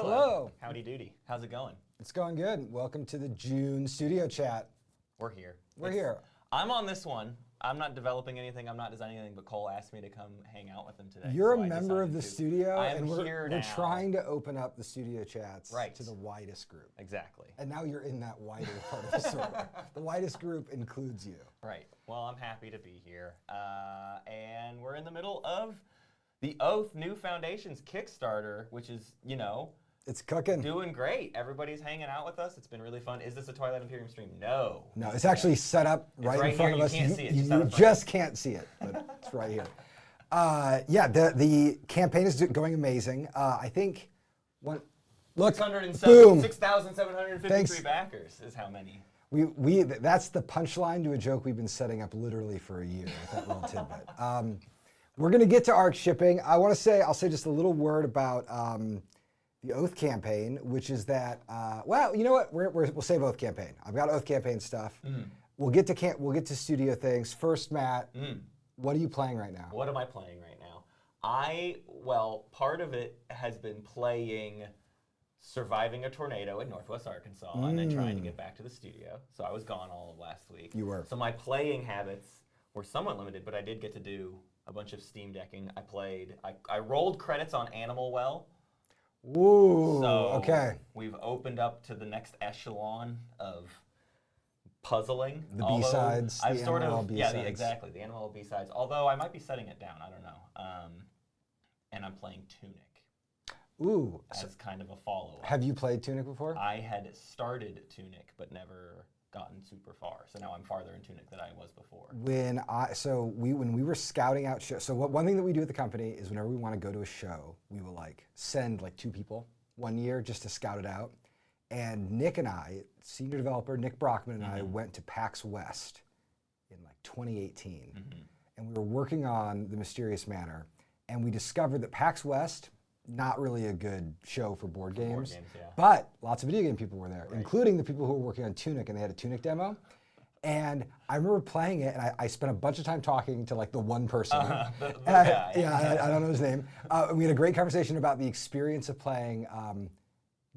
Hello. Howdy doody. How's it going? It's going good. Welcome to the June studio chat. We're here. We're here. I'm on this one. I'm not developing anything. I'm not designing anything, but Cole asked me to come hang out with him today. You're so a member of the studio, and we're trying to open up the studio chats to the widest group. Exactly. And now you're in that wider part of the server. The widest group includes you. Right. Well, I'm happy to be here. And we're in the middle of the Oath New Foundations Kickstarter, which is, you know, it's cooking. Doing great. Everybody's hanging out with us. It's been really fun. Is this a Twilight Imperium stream? No. No, it's actually set up right in front of us. You can't see it. You just can't see it, but it's right here. Yeah, the campaign is going amazing. I think look, 6,753 backers is how many. That's the punchline to a joke we've been setting up literally for a year with that little tidbit. We're going to get to ARC shipping. I'll say just a little word about the Oath campaign, which is that, well, you know what? We'll save Oath campaign. I've got Oath campaign stuff. We'll get to studio things. First, Matt, what are you playing right now? What am I playing right now? Well, part of it has been playing Surviving a Tornado in Northwest Arkansas and then trying to get back to the studio. So I was gone all of last week. You were. So my playing habits were somewhat limited, but I did get to do a bunch of Steam decking. I rolled credits on Animal Well. Ooh, so okay. We've opened up to the next echelon of puzzling. The B-sides, I've sort of, B-sides. Yeah, exactly, the Animal B-sides. Although I might be setting it down, I don't know. And I'm playing Tunic. Ooh. As kind of a follow-up. Have you played Tunic before? I had started Tunic, but never gotten super far. So now I'm farther in Tunic than I was before. When we were scouting out shows, so one thing that we do at the company is whenever we want to go to a show, we will send 2 people one year just to scout it out. And Nick and I, senior developer Nick Brockman and I went to PAX West in 2018. And we were working on The Mysterious Manor, and we discovered that PAX West, not really a good show for board games, but lots of video game people were there, including the people who were working on Tunic, and they had a Tunic demo. And I remember playing it, and I spent a bunch of time talking to the one person. The guy. I don't know his name. We had a great conversation about the experience of playing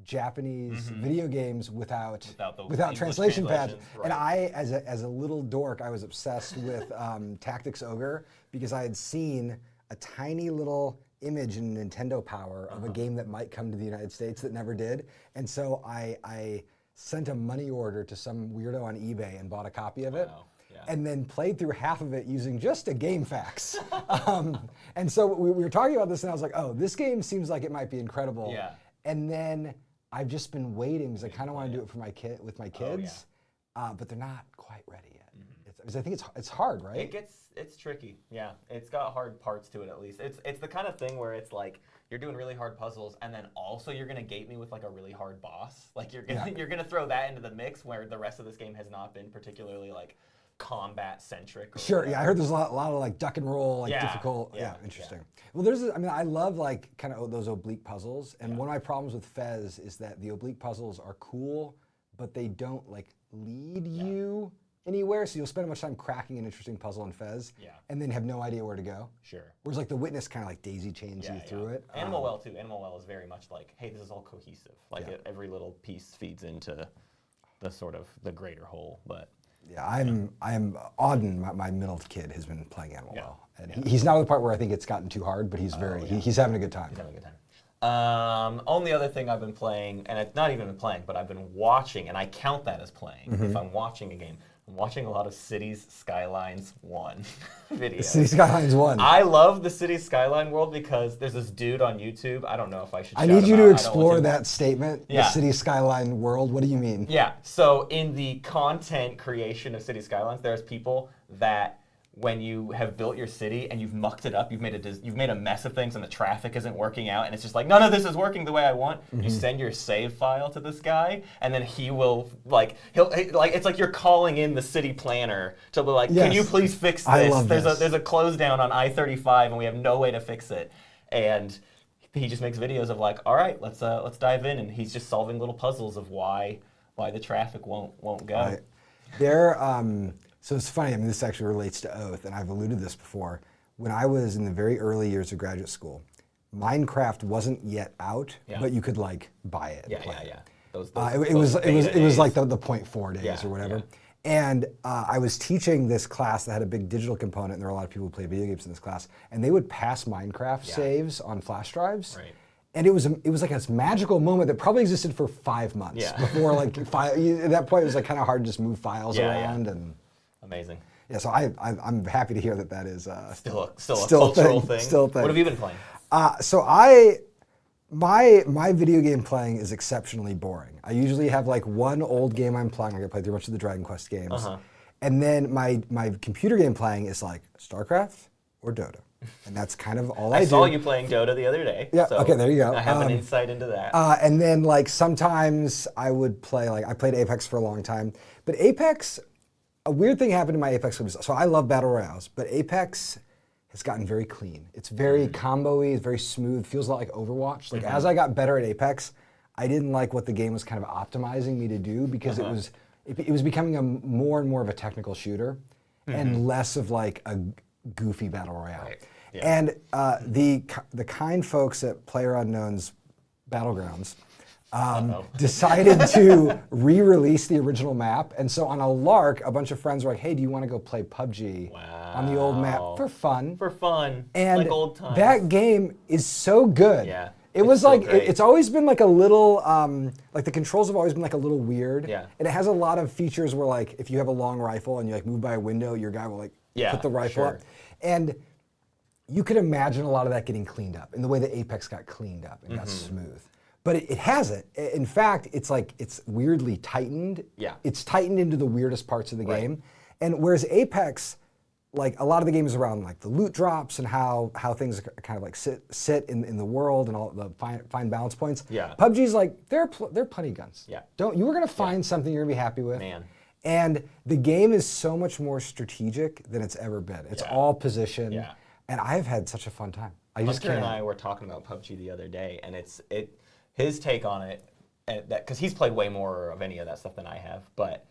Japanese video games without translation pads. Right. And I, as a little dork, I was obsessed with Tactics Ogre because I had seen a tiny little image in Nintendo Power of a game that might come to the United States that never did. And so I sent a money order to some weirdo on eBay and bought a copy of it. Wow. Yeah. And then played through half of it using just a game fax. And so we were talking about this and I was like, oh, this game seems like it might be incredible. Yeah. And then I've just been waiting because I kind of want to do it for my with my kids, but they're not quite ready yet. Because I think it's hard, right? It's tricky. Yeah, it's got hard parts to it at least. It's the kind of thing where it's you're doing really hard puzzles, and then also you're gonna gate me with a really hard boss. You're gonna throw that into the mix where the rest of this game has not been particularly combat centric. Sure. Yeah, I heard there's a lot of duck and roll, difficult. Yeah, interesting. Yeah. Well, I love kind of those oblique puzzles, and one of my problems with Fez is that the oblique puzzles are cool, but they don't lead you anywhere, so you'll spend much time cracking an interesting puzzle in Fez, and then have no idea where to go. Sure. Whereas The Witness kind of daisy chains you through it. Animal Well too. Animal Well is very much hey, this is all cohesive. Every little piece feeds into the sort of the greater whole. But yeah, I'm Auden, my middle kid, has been playing Animal Well, and he's not at the part where I think it's gotten too hard, but he's he's having a good time. He's having a good time. Only other thing I've been playing, and it's not even been playing, but I've been watching, and I count that as playing if I'm watching a game. I'm watching a lot of Cities Skylines 1 videos. Cities Skylines 1. I love the Cities Skyline world because there's this dude on YouTube. I don't know if I should. I need you to explore that statement. Yeah. The Cities Skyline world. What do you mean? Yeah. So in the content creation of Cities Skylines, there's people that when you have built your city and you've mucked it up, you've made a mess of things and the traffic isn't working out, and it's just none of this is working the way I want. You send your save file to this guy, and then he will it's like you're calling in the city planner to be can you please fix this? There's a close down on I-35 and we have no way to fix it. And he just makes videos of all right, let's dive in, and he's just solving little puzzles of why the traffic won't go. Right. So it's funny, this actually relates to Oath, and I've alluded to this before. When I was in the very early years of graduate school, Minecraft wasn't yet out, but you could like buy it. And play it. It was like the 0.4 days or whatever. Yeah. And I was teaching this class that had a big digital component, and there were a lot of people who played video games in this class, and they would pass Minecraft saves on flash drives. Right. And it was like this magical moment that probably existed for 5 months before like at that point it was like kind of hard to just move files around and amazing. Yeah, so I'm happy to hear that is still a cultural thing. Still a thing. What have you been playing? My video game playing is exceptionally boring. I usually have like one old game I'm playing. I play through a bunch of the Dragon Quest games, and then my computer game playing is like StarCraft or Dota. And that's kind of all I do. I saw you playing Dota the other day. Yeah, so okay, there you go. I have an insight into that. And then like sometimes I would play, like I played Apex for a long time. But Apex, a weird thing happened in my Apex games. So I love Battle Royales, but Apex has gotten very clean. It's very combo-y, it's very smooth, feels a lot like Overwatch. Like as I got better at Apex, I didn't like what the game was kind of optimizing me to do because it was becoming a more and more of a technical shooter and less of like a goofy Battle Royale. Right. Yeah. And the kind folks at PlayerUnknown's Battlegrounds decided to re-release the original map. And so on a lark, a bunch of friends were like, hey, do you want to go play PUBG on the old map for fun? For fun, and like old times. That game is so good. Yeah. It was like, it's always been like a little, like the controls have always been like a little weird. Yeah. And it has a lot of features where like, if you have a long rifle and you like move by a window, your guy will like put the rifle up. And you could imagine a lot of that getting cleaned up in the way that Apex got cleaned up and got smooth. But it hasn't. In fact, it's like, it's weirdly tightened. Yeah. It's tightened into the weirdest parts of the game. And whereas Apex, like a lot of the game is around like the loot drops and how things kind of like sit in the world and all the fine balance points. Yeah. PUBG's like, there are plenty of guns. Yeah. You were gonna find something you're gonna be happy with. Man. And the game is so much more strategic than it's ever been. It's all position. Yeah. And I've had such a fun time. Hunter and I were talking about PUBG the other day, and his take on it, because he's played way more of any of that stuff than I have, but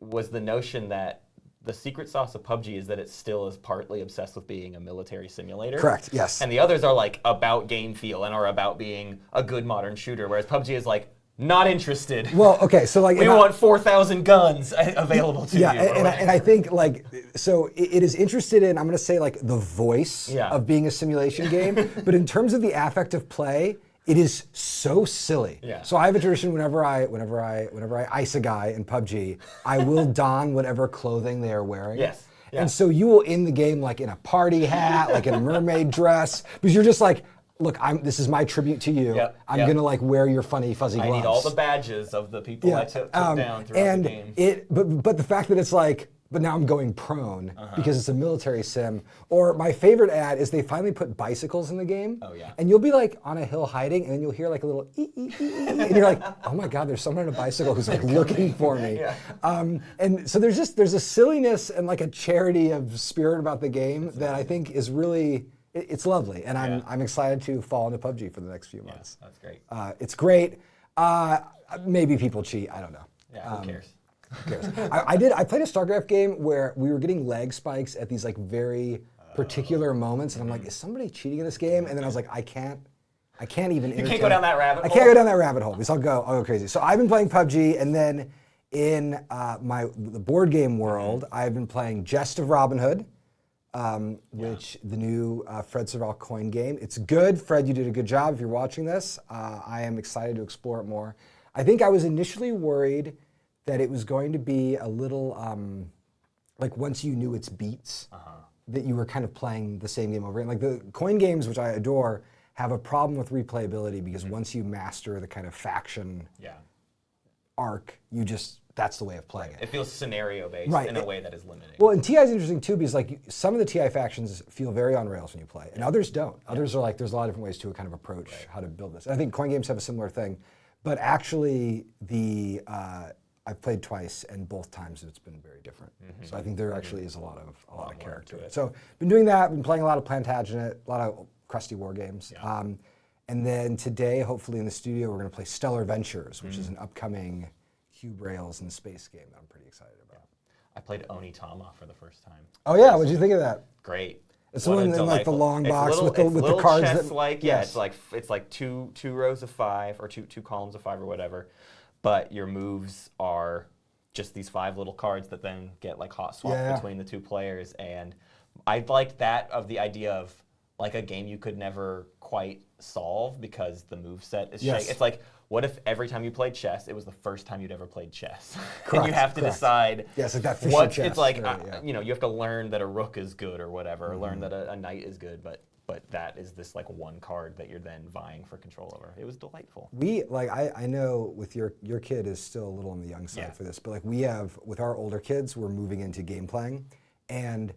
was the notion that the secret sauce of PUBG is that it still is partly obsessed with being a military simulator. Correct, yes. And the others are like about game feel and are about being a good modern shooter, whereas PUBG is like, not interested. Well, okay, so like... we want 4,000 guns available to you. Yeah, and I think like, so it is interested in, I'm gonna say like the voice of being a simulation game, but in terms of the affect of play, it is so silly. Yeah. So I have a tradition whenever I ice a guy in PUBG, I will don whatever clothing they are wearing. Yes. Yeah. And so you will end the game like in a party hat, like in a mermaid dress, because you're just like, look, this is my tribute to you. Yep, I'm gonna like wear your funny fuzzy gloves. I need all the badges of the people I took down throughout the game. But the fact that it's like, but now I'm going prone because it's a military sim. Or my favorite ad is they finally put bicycles in the game. Oh yeah. And you'll be like on a hill hiding, and then you'll hear like a little and you're like, oh my God, there's someone on a bicycle who's like looking for me. Yeah. And so there's a silliness and like a charity of spirit about the game that I think is really. It's lovely, and I'm excited to fall into PUBG for the next few months. That's great. It's great. Maybe people cheat. I don't know. Yeah, who cares? Who cares? I played a StarCraft game where we were getting lag spikes at these like very particular moments, and I'm like, is somebody cheating in this game? And then I was like, I can't even. You can't go down that rabbit hole. I can't go down that rabbit hole because I'll go crazy. So I've been playing PUBG, and then in the board game world, I've been playing Jest of Robin Hood. Which the new Fred Serval coin game. It's good. Fred, you did a good job. If you're watching this, I am excited to explore it more. I think I was initially worried that it was going to be a little, like once you knew its beats, that you were kind of playing the same game over again. Like the coin games, which I adore, have a problem with replayability because once you master the kind of faction arc, that's the way of playing it. It feels scenario-based in a way that is limiting. Well, and TI is interesting too because like some of the TI factions feel very on rails when you play, and others don't. Others are like, there's a lot of different ways to kind of approach how to build this. And I think coin games have a similar thing, but actually I've played twice, and both times it's been very different. So I think there actually is a lot of character to it. So been doing that. Been playing a lot of Plantagenet, a lot of crusty war games. Yeah. And then today, hopefully in the studio, we're going to play Stellar Ventures, which is an upcoming Cube Rails and space game that I'm pretty excited about. I played Onitama for the first time. Oh yeah, what'd you think of that? Great. It's the one in like the long box with the cards that like it's like two rows of 5 or two columns of 5 or whatever, but your moves are just these 5 little cards that then get like hot swapped between the 2 players. And I liked that of the idea of like a game you could never quite solve because the move set is shaky. It's like, what if every time you played chess, it was the first time you'd ever played chess? And you have to decide it's like that Fischer chess. It's like, you know, you have to learn that a rook is good or whatever, or learn that a knight is good, but that is this like one card that you're then vying for control over. It was delightful. I know with your kid is still a little on the young side for this, but like we have, with our older kids, we're moving into game playing, and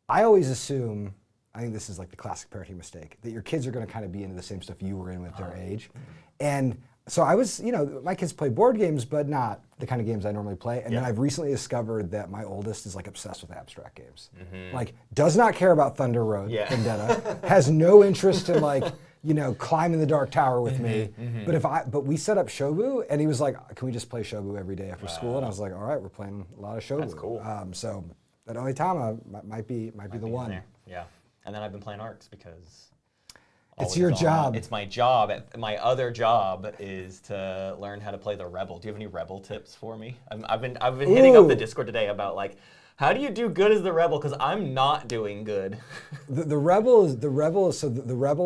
I always assume, I think this is like the classic parenting mistake, that your kids are going to kind of be into the same stuff you were in with their age. And so I was, you know, my kids play board games, but not the kind of games I normally play. And then I've recently discovered that my oldest is like obsessed with abstract games. Like, does not care about Thunder Road Vendetta, has no interest in like, you know, climbing the Dark Tower with me. But we set up Shobu, and he was like, can we just play Shobu every day after school? And I was like, all right, we're playing a lot of Shobu. That's cool. So that Oitama might be the one. Yeah. And then I've been playing ARCs because it's your job. It's my job. My other job is to learn how to play the Rebel. Do you have any Rebel tips for me? I've been hitting up the Discord today about like, how do you do good as the Rebel? Because I'm not doing good. The Rebel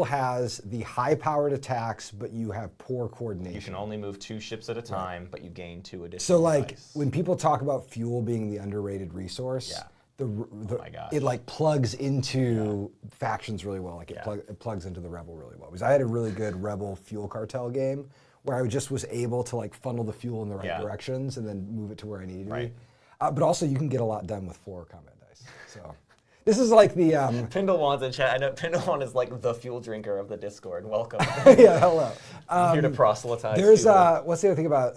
has the high-powered attacks, but you have poor coordination. You can only move 2 ships at a time, but you gain 2 additional. So like when people talk about fuel being the underrated resource. It like plugs into factions really well. Like it plugs into the Rebel really well. Because I had a really good Rebel fuel cartel game where I just was able to like funnel the fuel in the right directions and then move it to where I needed to be. But also you can get a lot done with 4 combat dice. So this is like the Pindlewan's in chat. I know Pindlewan is like the fuel drinker of the Discord. Welcome. Yeah, hello. I'm here to proselytize. There's what's the other thing about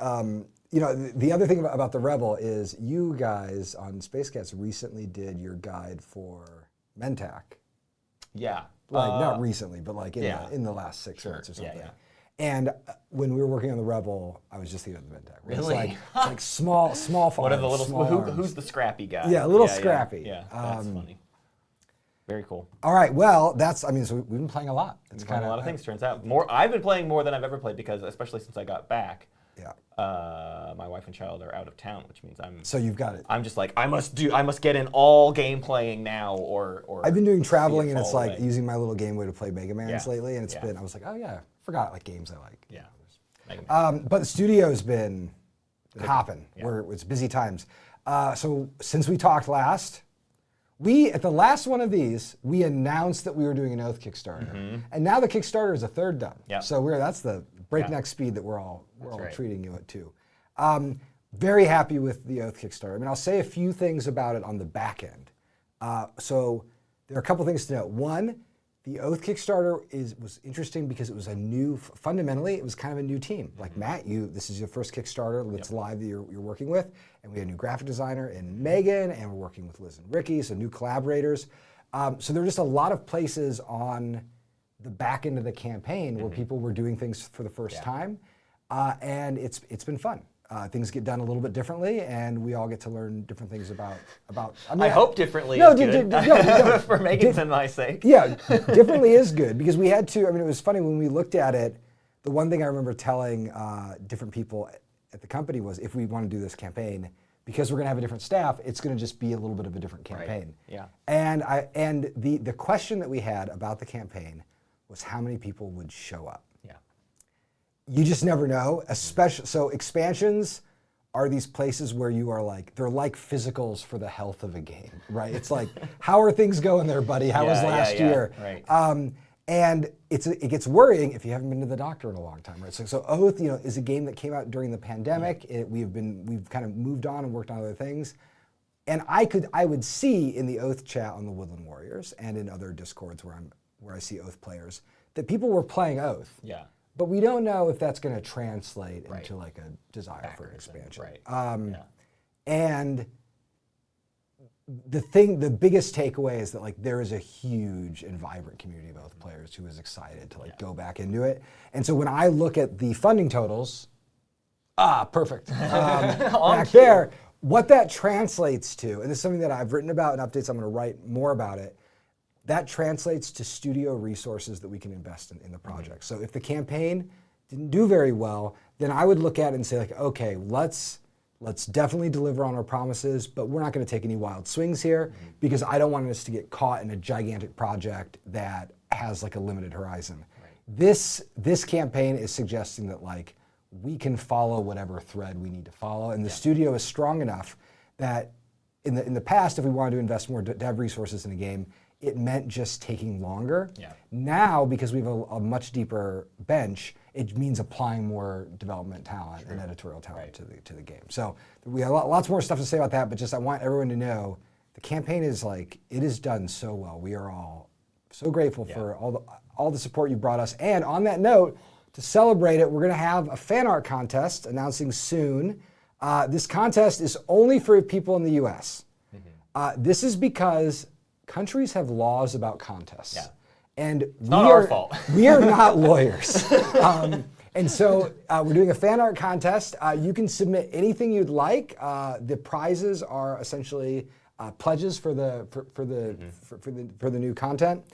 you know, the other thing about the Rebel is you guys on Space Cats recently did your guide for Mentac. Yeah. Like not recently, but like in the last 6 months or something. Yeah. And when we were working on the Rebel, I was just thinking of the Mentac. Really? It's like small farms. One of the little who's the scrappy guy? Yeah, a little scrappy. Yeah, that's funny. Very cool. All right, well, so we've been playing a lot. It's kind of a lot of things, turns out. I've been playing more than I've ever played because, especially since I got back. Yeah. My wife and child are out of town, which means So you've got it. I'm just like, I must get in all game playing now, or I've been doing traveling, and it's like using my little Game Boy to play Mega Mans lately, and I was like, oh yeah, forgot like games I like. Yeah. But the studio's been hopping. It's busy times. So since we talked last, at the last one of these, we announced that we were doing an Oath Kickstarter, and now the Kickstarter is a third done. Yeah. So that's the breakneck speed that we're all treating you at too. Very happy with the Oath Kickstarter. I mean, I'll say a few things about it on the back end. So there are a couple things to note. One, the Oath Kickstarter was interesting because it was fundamentally, it was kind of a new team. Like Matt, this is your first Kickstarter that's live that you're working with, and we had a new graphic designer in Megan, and we're working with Liz and Ricky, so new collaborators. So there were just a lot of places on the back end of the campaign where people were doing things for the first time, and it's been fun. Things get done a little bit differently, and we all get to learn different things about. I hope differently is good. For Megan's and my sake. Yeah, differently is good because we had to. I mean, it was funny when we looked at it. The one thing I remember telling different people at the company was, if we want to do this campaign, because we're going to have a different staff, it's going to just be a little bit of a different campaign. Right. Yeah. And the question that we had about the campaign was how many people would show up. You just never know, especially, so expansions are these places where you are like, they're like physicals for the health of a game, right? It's like, how are things going there, buddy? How was last year? Right. And it gets worrying if you haven't been to the doctor in a long time, right? So Oath, is a game that came out during the pandemic. We've kind of moved on and worked on other things. And I would see in the Oath chat on the Woodland Warriors and in other Discords where I see Oath players, that people were playing Oath. Yeah. But we don't know if that's going to translate into like a desire for expansion. Right. And the biggest takeaway is that like there is a huge and vibrant community of Oath players who is excited to like go back into it. And so when I look at the funding totals, perfect. Back there, what that translates to, and this is something that I've written about in updates, I'm going to write more about it. that translates to studio resources that we can invest in the project. So if the campaign didn't do very well, then I would look at it and say like, okay, let's definitely deliver on our promises, but we're not going to take any wild swings here because I don't want us to get caught in a gigantic project that has like a limited horizon. Right. This campaign is suggesting that like we can follow whatever thread we need to follow, and the studio is strong enough that in the past, if we wanted to invest more dev resources in a game, it meant just taking longer. Yeah. Now, because we have a much deeper bench, it means applying more development talent and editorial talent to the game. So we have lots more stuff to say about that, but just I want everyone to know the campaign is like, it is done so well. We are all so grateful for all the support you brought us. And on that note, to celebrate it, we're gonna have a fan art contest announcing soon. This contest is only for people in the US. This is because countries have laws about contests. Yeah. And it's not our fault. We are not lawyers. And so we're doing a fan art contest. You can submit anything you'd like. The prizes are essentially pledges for the new content.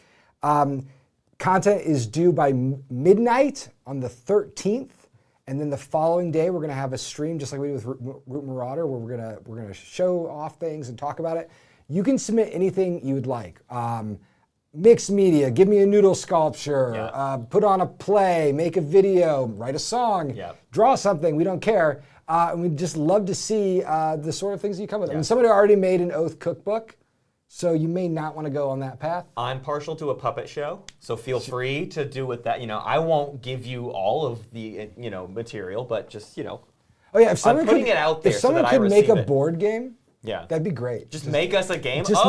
Content is due by midnight on the 13th. And then the following day, we're going to have a stream just like we did with Root Marauder, where we're gonna show off things and talk about it. You can submit anything you would like. Mixed media, give me a noodle sculpture, put on a play, make a video, write a song, draw something, we don't care. And we'd just love to see the sort of things you come with. I mean, somebody already made an Oath cookbook, so you may not want to go on that path. I'm partial to a puppet show, so feel free to do with that. You know, I won't give you all of the material, but just Oh yeah, if someone I'm putting it out there. If someone could make a board game, that'd be great. Just make us a game. Just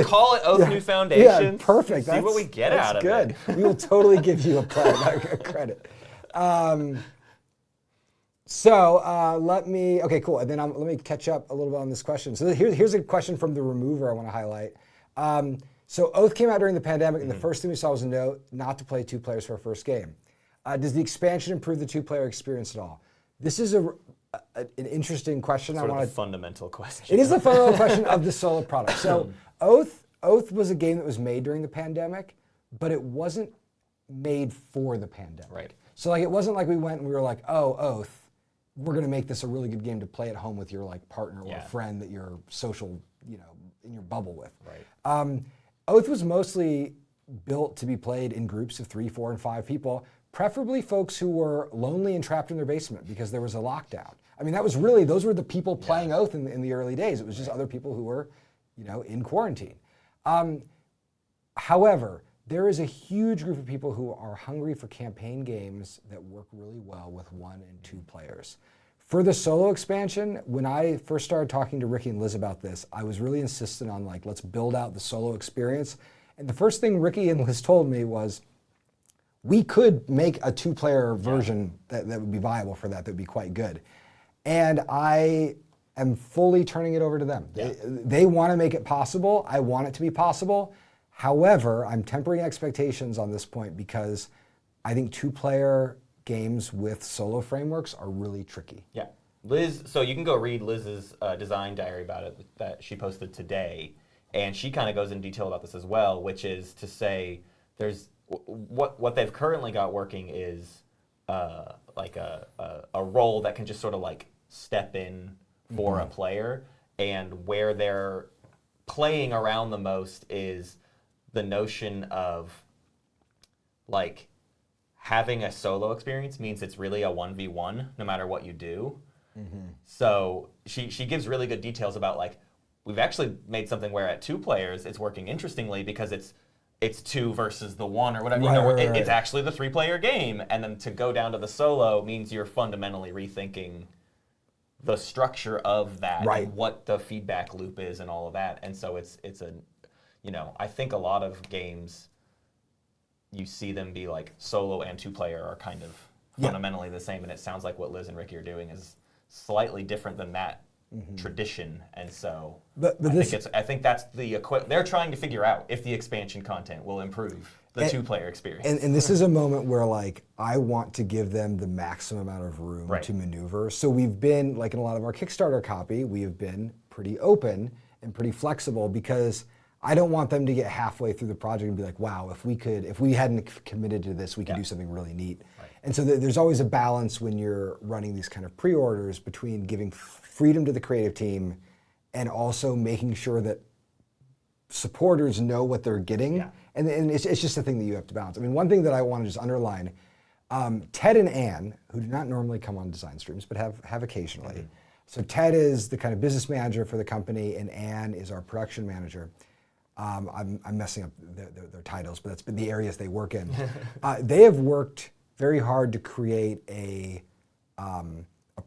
call it Oath New Foundations. Yeah, perfect. See what we get out of it. That's good. We will totally give you a credit. Okay, cool. And then let me catch up a little bit on this question. So here's a question from the remover I want to highlight. So Oath came out during the pandemic, and the first thing we saw was a note not to play 2 players for our first game. Does the expansion improve the 2-player experience at all? This is an interesting question. Sort of a fundamental question. It is the fundamental question of the solo product. So Oath was a game that was made during the pandemic, but it wasn't made for the pandemic. Right. So like it wasn't like we went and we were like, oh, Oath, we're going to make this a really good game to play at home with your like partner or friend that you're social, in your bubble with. Right. Oath was mostly built to be played in groups of 3, 4, and 5 people, preferably folks who were lonely and trapped in their basement because there was a lockdown. I mean, those were the people playing Oath in the early days. It was just other people who were, in quarantine. However, there is a huge group of people who are hungry for campaign games that work really well with 1 and 2 players. For the solo expansion, when I first started talking to Ricky and Liz about this, I was really insistent on like, let's build out the solo experience. And the first thing Ricky and Liz told me was, we could make a 2-player version that would be viable for that would be quite good. And I am fully turning it over to them. Yeah. They want to make it possible. I want it to be possible. However, I'm tempering expectations on this point because I think 2-player games with solo frameworks are really tricky. Yeah. Liz, so you can go read Liz's design diary about it that she posted today, and she kind of goes in detail about this as well, which is to say there's what they've currently got working is like a role that can just sort of like step in for a player, and where they're playing around the most is the notion of like having a solo experience means it's really a 1v1 no matter what you do. So she gives really good details about like, we've actually made something where at 2 players it's working interestingly because it's 2 versus the 1 or whatever. It's actually the 3-player game, and then to go down to the solo means you're fundamentally rethinking the structure of that and what the feedback loop is and all of that. And so it's a, I think a lot of games you see them be like solo and 2-player are kind of fundamentally the same, and it sounds like what Liz and Ricky are doing is slightly different than that tradition, and so I think that's they're trying to figure out if the expansion content will improve the 2-player experience. And this is a moment where like I want to give them the maximum amount of room to maneuver. So we've been, like in a lot of our Kickstarter copy, we have been pretty open and pretty flexible because I don't want them to get halfway through the project and be like, wow, if we hadn't committed to this, we could do something really neat. Right. And so there's always a balance when you're running these kind of pre-orders between giving freedom to the creative team and also making sure that supporters know what they're getting. Yeah. And it's just a thing that you have to balance. I mean, one thing that I want to just underline, Ted and Ann, who do not normally come on design streams, but have occasionally. Mm-hmm. So Ted is the kind of business manager for the company, and Ann is our production manager. I'm messing up their titles, but that's been the areas they work in. They have worked very hard to create a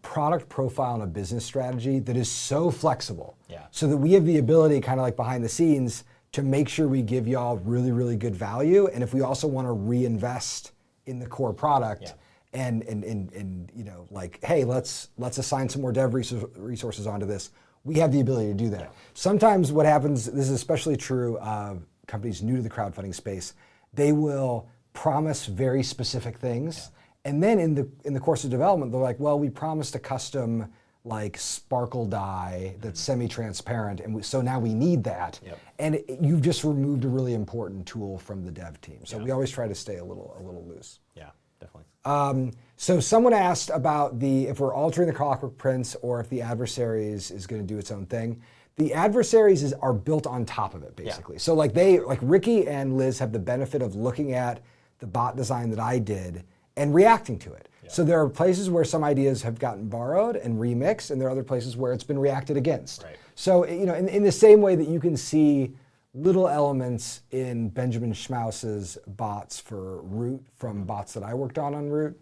product profile and a business strategy that is so flexible, so that we have the ability, kind of like behind the scenes, to make sure we give y'all really, really good value. And if we also want to reinvest in the core product, and you know, like, hey, let's assign some more dev resources onto this, we have the ability to do that. Yeah. Sometimes what happens, this is especially true of companies new to the crowdfunding space, they will promise very specific things, and then in the course of development, they're like, well, we promised a custom like sparkle die that's semi-transparent, and so now we need that. Yep. And you've just removed a really important tool from the dev team. So we always try to stay a little loose. Yeah, definitely. So someone asked about if we're altering the Clockwork Prince or if the adversaries is going to do its own thing. The adversaries are built on top of it, basically. Yeah. So like Ricky and Liz have the benefit of looking at the bot design that I did and reacting to it. Yeah. So there are places where some ideas have gotten borrowed and remixed, and there are other places where it's been reacted against. Right. So, you know, in the same way that you can see little elements in Benjamin Schmaus's bots for Root from bots that I worked on Root,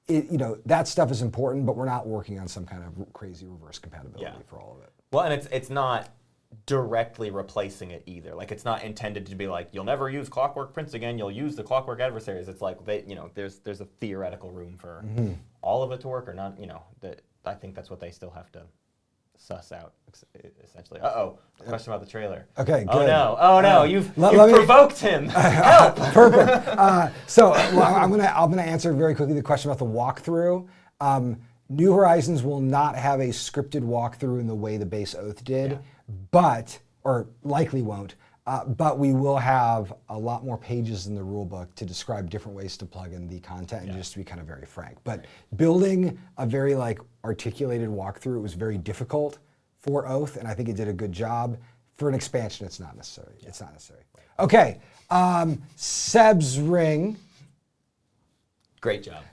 you know, that stuff is important, but we're not working on some kind of crazy reverse compatibility for all of it. Well, and it's not directly replacing it either. Like, it's not intended to be like, you'll never use Clockwork Prince again, you'll use the Clockwork adversaries. It's like, there's a theoretical room for all of it to work or not, you know, that I think that's what they still have to suss out, essentially. Question about the trailer. Okay, good. Oh no, you've provoked him. Help! Perfect. So I'm gonna answer very quickly the question about the walkthrough. New Horizons will not have a scripted walkthrough in the way the base Oath did, or likely won't, but we will have a lot more pages in the rulebook to describe different ways to plug in the content, and just to be kind of very frank. But building a very articulated walkthrough was very difficult for Oath, and I think it did a good job. For an expansion, it's not necessary. Yeah. It's not necessary. Okay, Seb's Ring. Great job.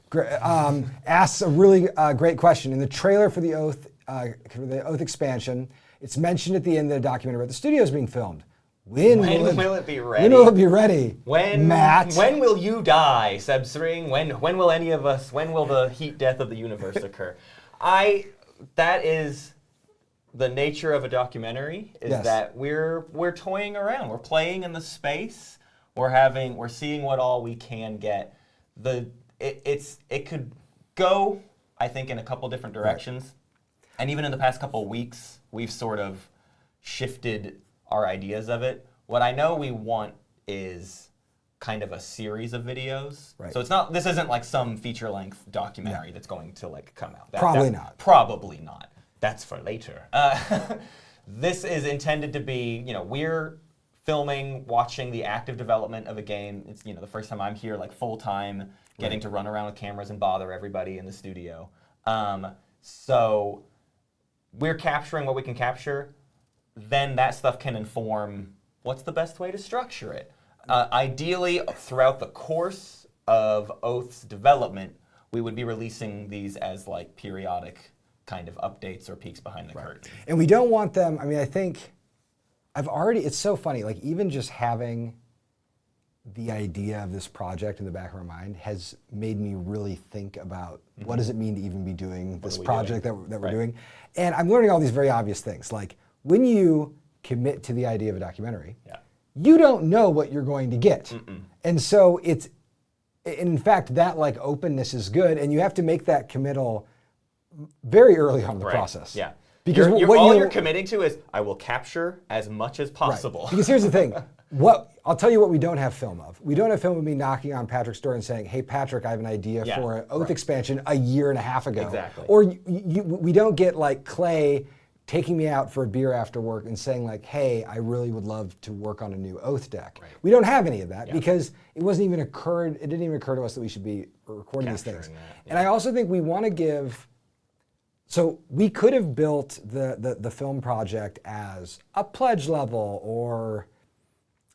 Asks a really great question. In the trailer for the Oath expansion, it's mentioned at the end of the documentary about the studios being filmed. When will it be ready? When will it be ready? Matt? When will you die, Sebsring? When will any of us? When will the heat death of the universe occur? That is the nature of a documentary. Is that we're toying around. We're playing in the space. We're seeing what all we can get. It could go, I think, in a couple different directions. Right. And even in the past couple of weeks, we've sort of shifted our ideas of it. What I know we want is kind of a series of videos. Right. So this isn't like some feature-length documentary that's going to come out. Probably not. Probably not. That's for later. This is intended to be, we're filming, watching the active development of a game. It's, the first time I'm here full-time, getting to run around with cameras and bother everybody in the studio. So we're capturing what we can capture. Then that stuff can inform what's the best way to structure it. Ideally, throughout the course of Oath's development, we would be releasing these as periodic kind of updates or peeks behind the curtain. And we don't want them, I think, it's so funny, even just having the idea of this project in the back of our mind has made me really think about what does it mean to even be doing this project that we're doing. And I'm learning all these very obvious things. When you commit to the idea of a documentary, you don't know what you're going to get. And so in fact, that openness is good, and you have to make that committal very early on in the process. Yeah. Because all you're committing to is, I will capture as much as possible. Right. Because here's the thing. I'll tell you what we don't have film of. We don't have film of me knocking on Patrick's door and saying, hey, Patrick, I have an idea for an Oath expansion a year and a half ago. Exactly. Or we don't get Clay taking me out for a beer after work and saying like, hey, I really would love to work on a new Oath deck. Right. We don't have any of that because it didn't even occur to us that we should be recording these things. And I also think we want to give, so we could have built the film project as a pledge level or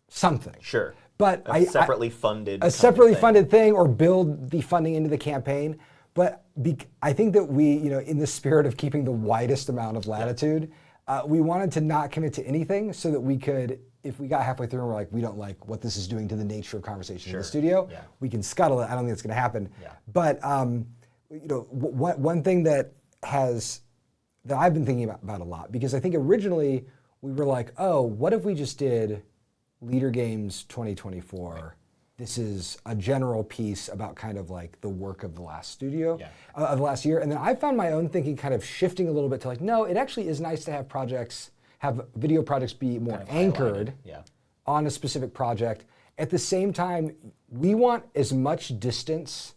something. Sure. But a separately funded thing, or build the funding into the campaign. But I think that we, in the spirit of keeping the widest amount of latitude, we wanted to not commit to anything so that we could, if we got halfway through and we're like, we don't like what this is doing to the nature of conversation in the studio, we can scuttle it. I don't think it's going to happen. Yeah. But one thing that I've been thinking about a lot, because I think originally we were like, oh, what if we just did Leader Games 2024? Right. This is a general piece about kind of like the work of the last of the last year. And then I found my own thinking kind of shifting a little bit to like, no, it actually is nice to have video projects be more kind of anchored on a specific project. At the same time, we want as much distance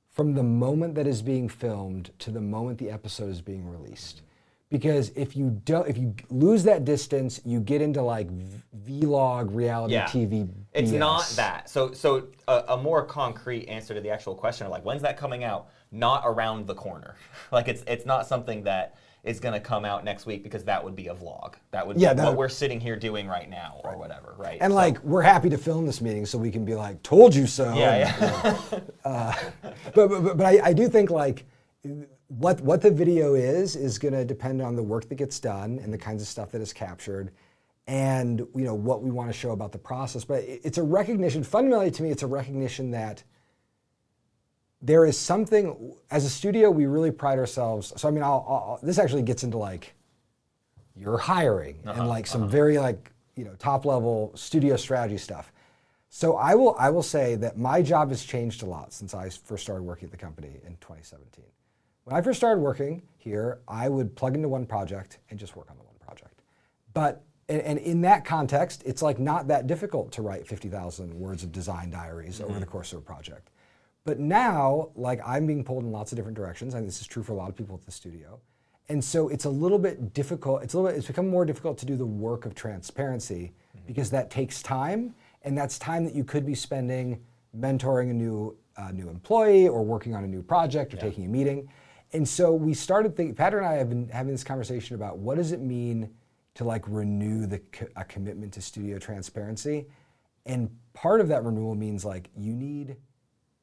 from the moment that is being filmed to the moment the episode is being released. Because if you lose that distance, you get into like vlog reality TV. It's BS. Not that. So a more concrete answer to the actual question of like, when's that coming out? Not around the corner. Like it's not something that is going to come out next week, because that would be a vlog. That would be what we're sitting here doing right now or whatever, right? And like, we're happy to film this meeting so we can be like, told you so. But I do think like, what the video is going to depend on the work that gets done and the kinds of stuff that is captured, and what we want to show about the process. But it's a recognition, fundamentally to me, it's a recognition that there is something, as a studio, we really pride ourselves. So I mean, this actually gets into like your hiring and like some very like top level studio strategy stuff. So I will say that my job has changed a lot since I first started working at the company in 2017. When I first started working here, I would plug into one project and just work on the one project. But, and in that context, it's like not that difficult to write 50,000 words of design diaries over the course of a project. But now, like, I'm being pulled in lots of different directions, and this is true for a lot of people at the studio. And so it's a little bit difficult, it's become more difficult to do the work of transparency because that takes time, and that's time that you could be spending mentoring a new employee or working on a new project or taking a meeting. And so we started thinking, Patrick and I have been having this conversation about what does it mean to like renew a commitment to studio transparency. And part of that renewal means like you need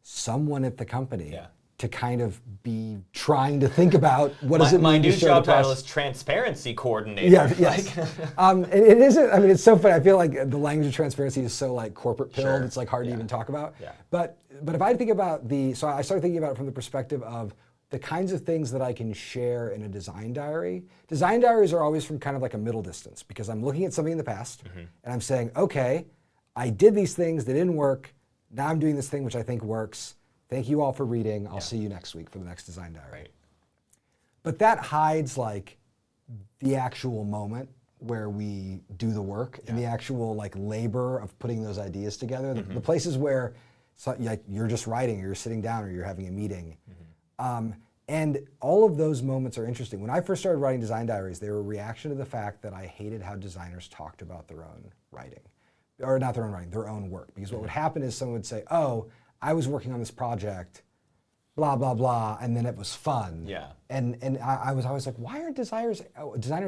someone at the company to kind of be trying to think about what does it mean my to new show job the press. title is transparency coordinator. Yeah, yes. And it isn't, I mean, it's so funny. I feel like the language of transparency is so like corporate pilled, it's like hard to even talk about. Yeah. But if I think about so I started thinking about it from the perspective of the kinds of things that I can share in a design diary. Design diaries are always from kind of like a middle distance, because I'm looking at something in the past and I'm saying, okay, I did these things that didn't work. Now I'm doing this thing which I think works. Thank you all for reading. I'll see you next week for the next design diary. Right. But that hides like the actual moment where we do the work and the actual like labor of putting those ideas together. The places where like you're just writing or you're sitting down or you're having a meeting. And all of those moments are interesting. When I first started writing design diaries, they were a reaction to the fact that I hated how designers talked about their own writing. Or not their own writing, their own work. Because what would happen is someone would say, oh, I was working on this project, blah, blah, blah, and then it was fun. Yeah. And I was always like, why aren't designers,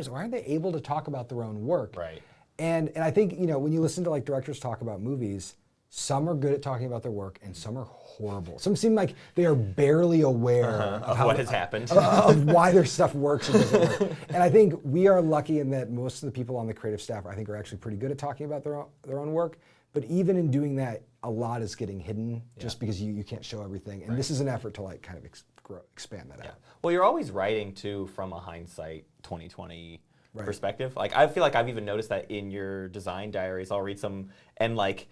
why aren't they able to talk about their own work? Right. And I think, when you listen to like directors talk about movies, some are good at talking about their work and some are horrible. Some seem like they are barely aware of what has happened. Of why their stuff works and doesn't work. And I think we are lucky in that most of the people on the creative staff, I think, are actually pretty good at talking about their own work. But even in doing that, a lot is getting hidden just because you can't show everything. And this is an effort to like kind of expand that out. Well, you're always writing too from a hindsight 2020 perspective. Like I feel like I've even noticed that in your design diaries. I'll read some and like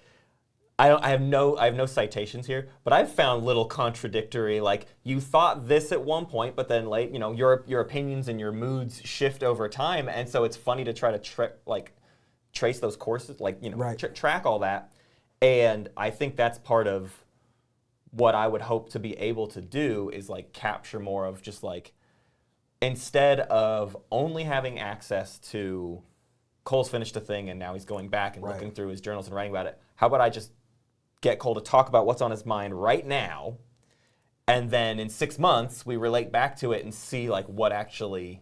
I have no citations here, but I've found little contradictory, like you thought this at one point, but then like, your opinions and your moods shift over time. And so it's funny to try to trace those courses, like, track all that. And I think that's part of what I would hope to be able to do is like capture more of just like instead of only having access to Cole's finished a thing and now he's going back and looking through his journals and writing about it, how about I just get Cole to talk about what's on his mind right now, and then in 6 months we relate back to it and see like what actually,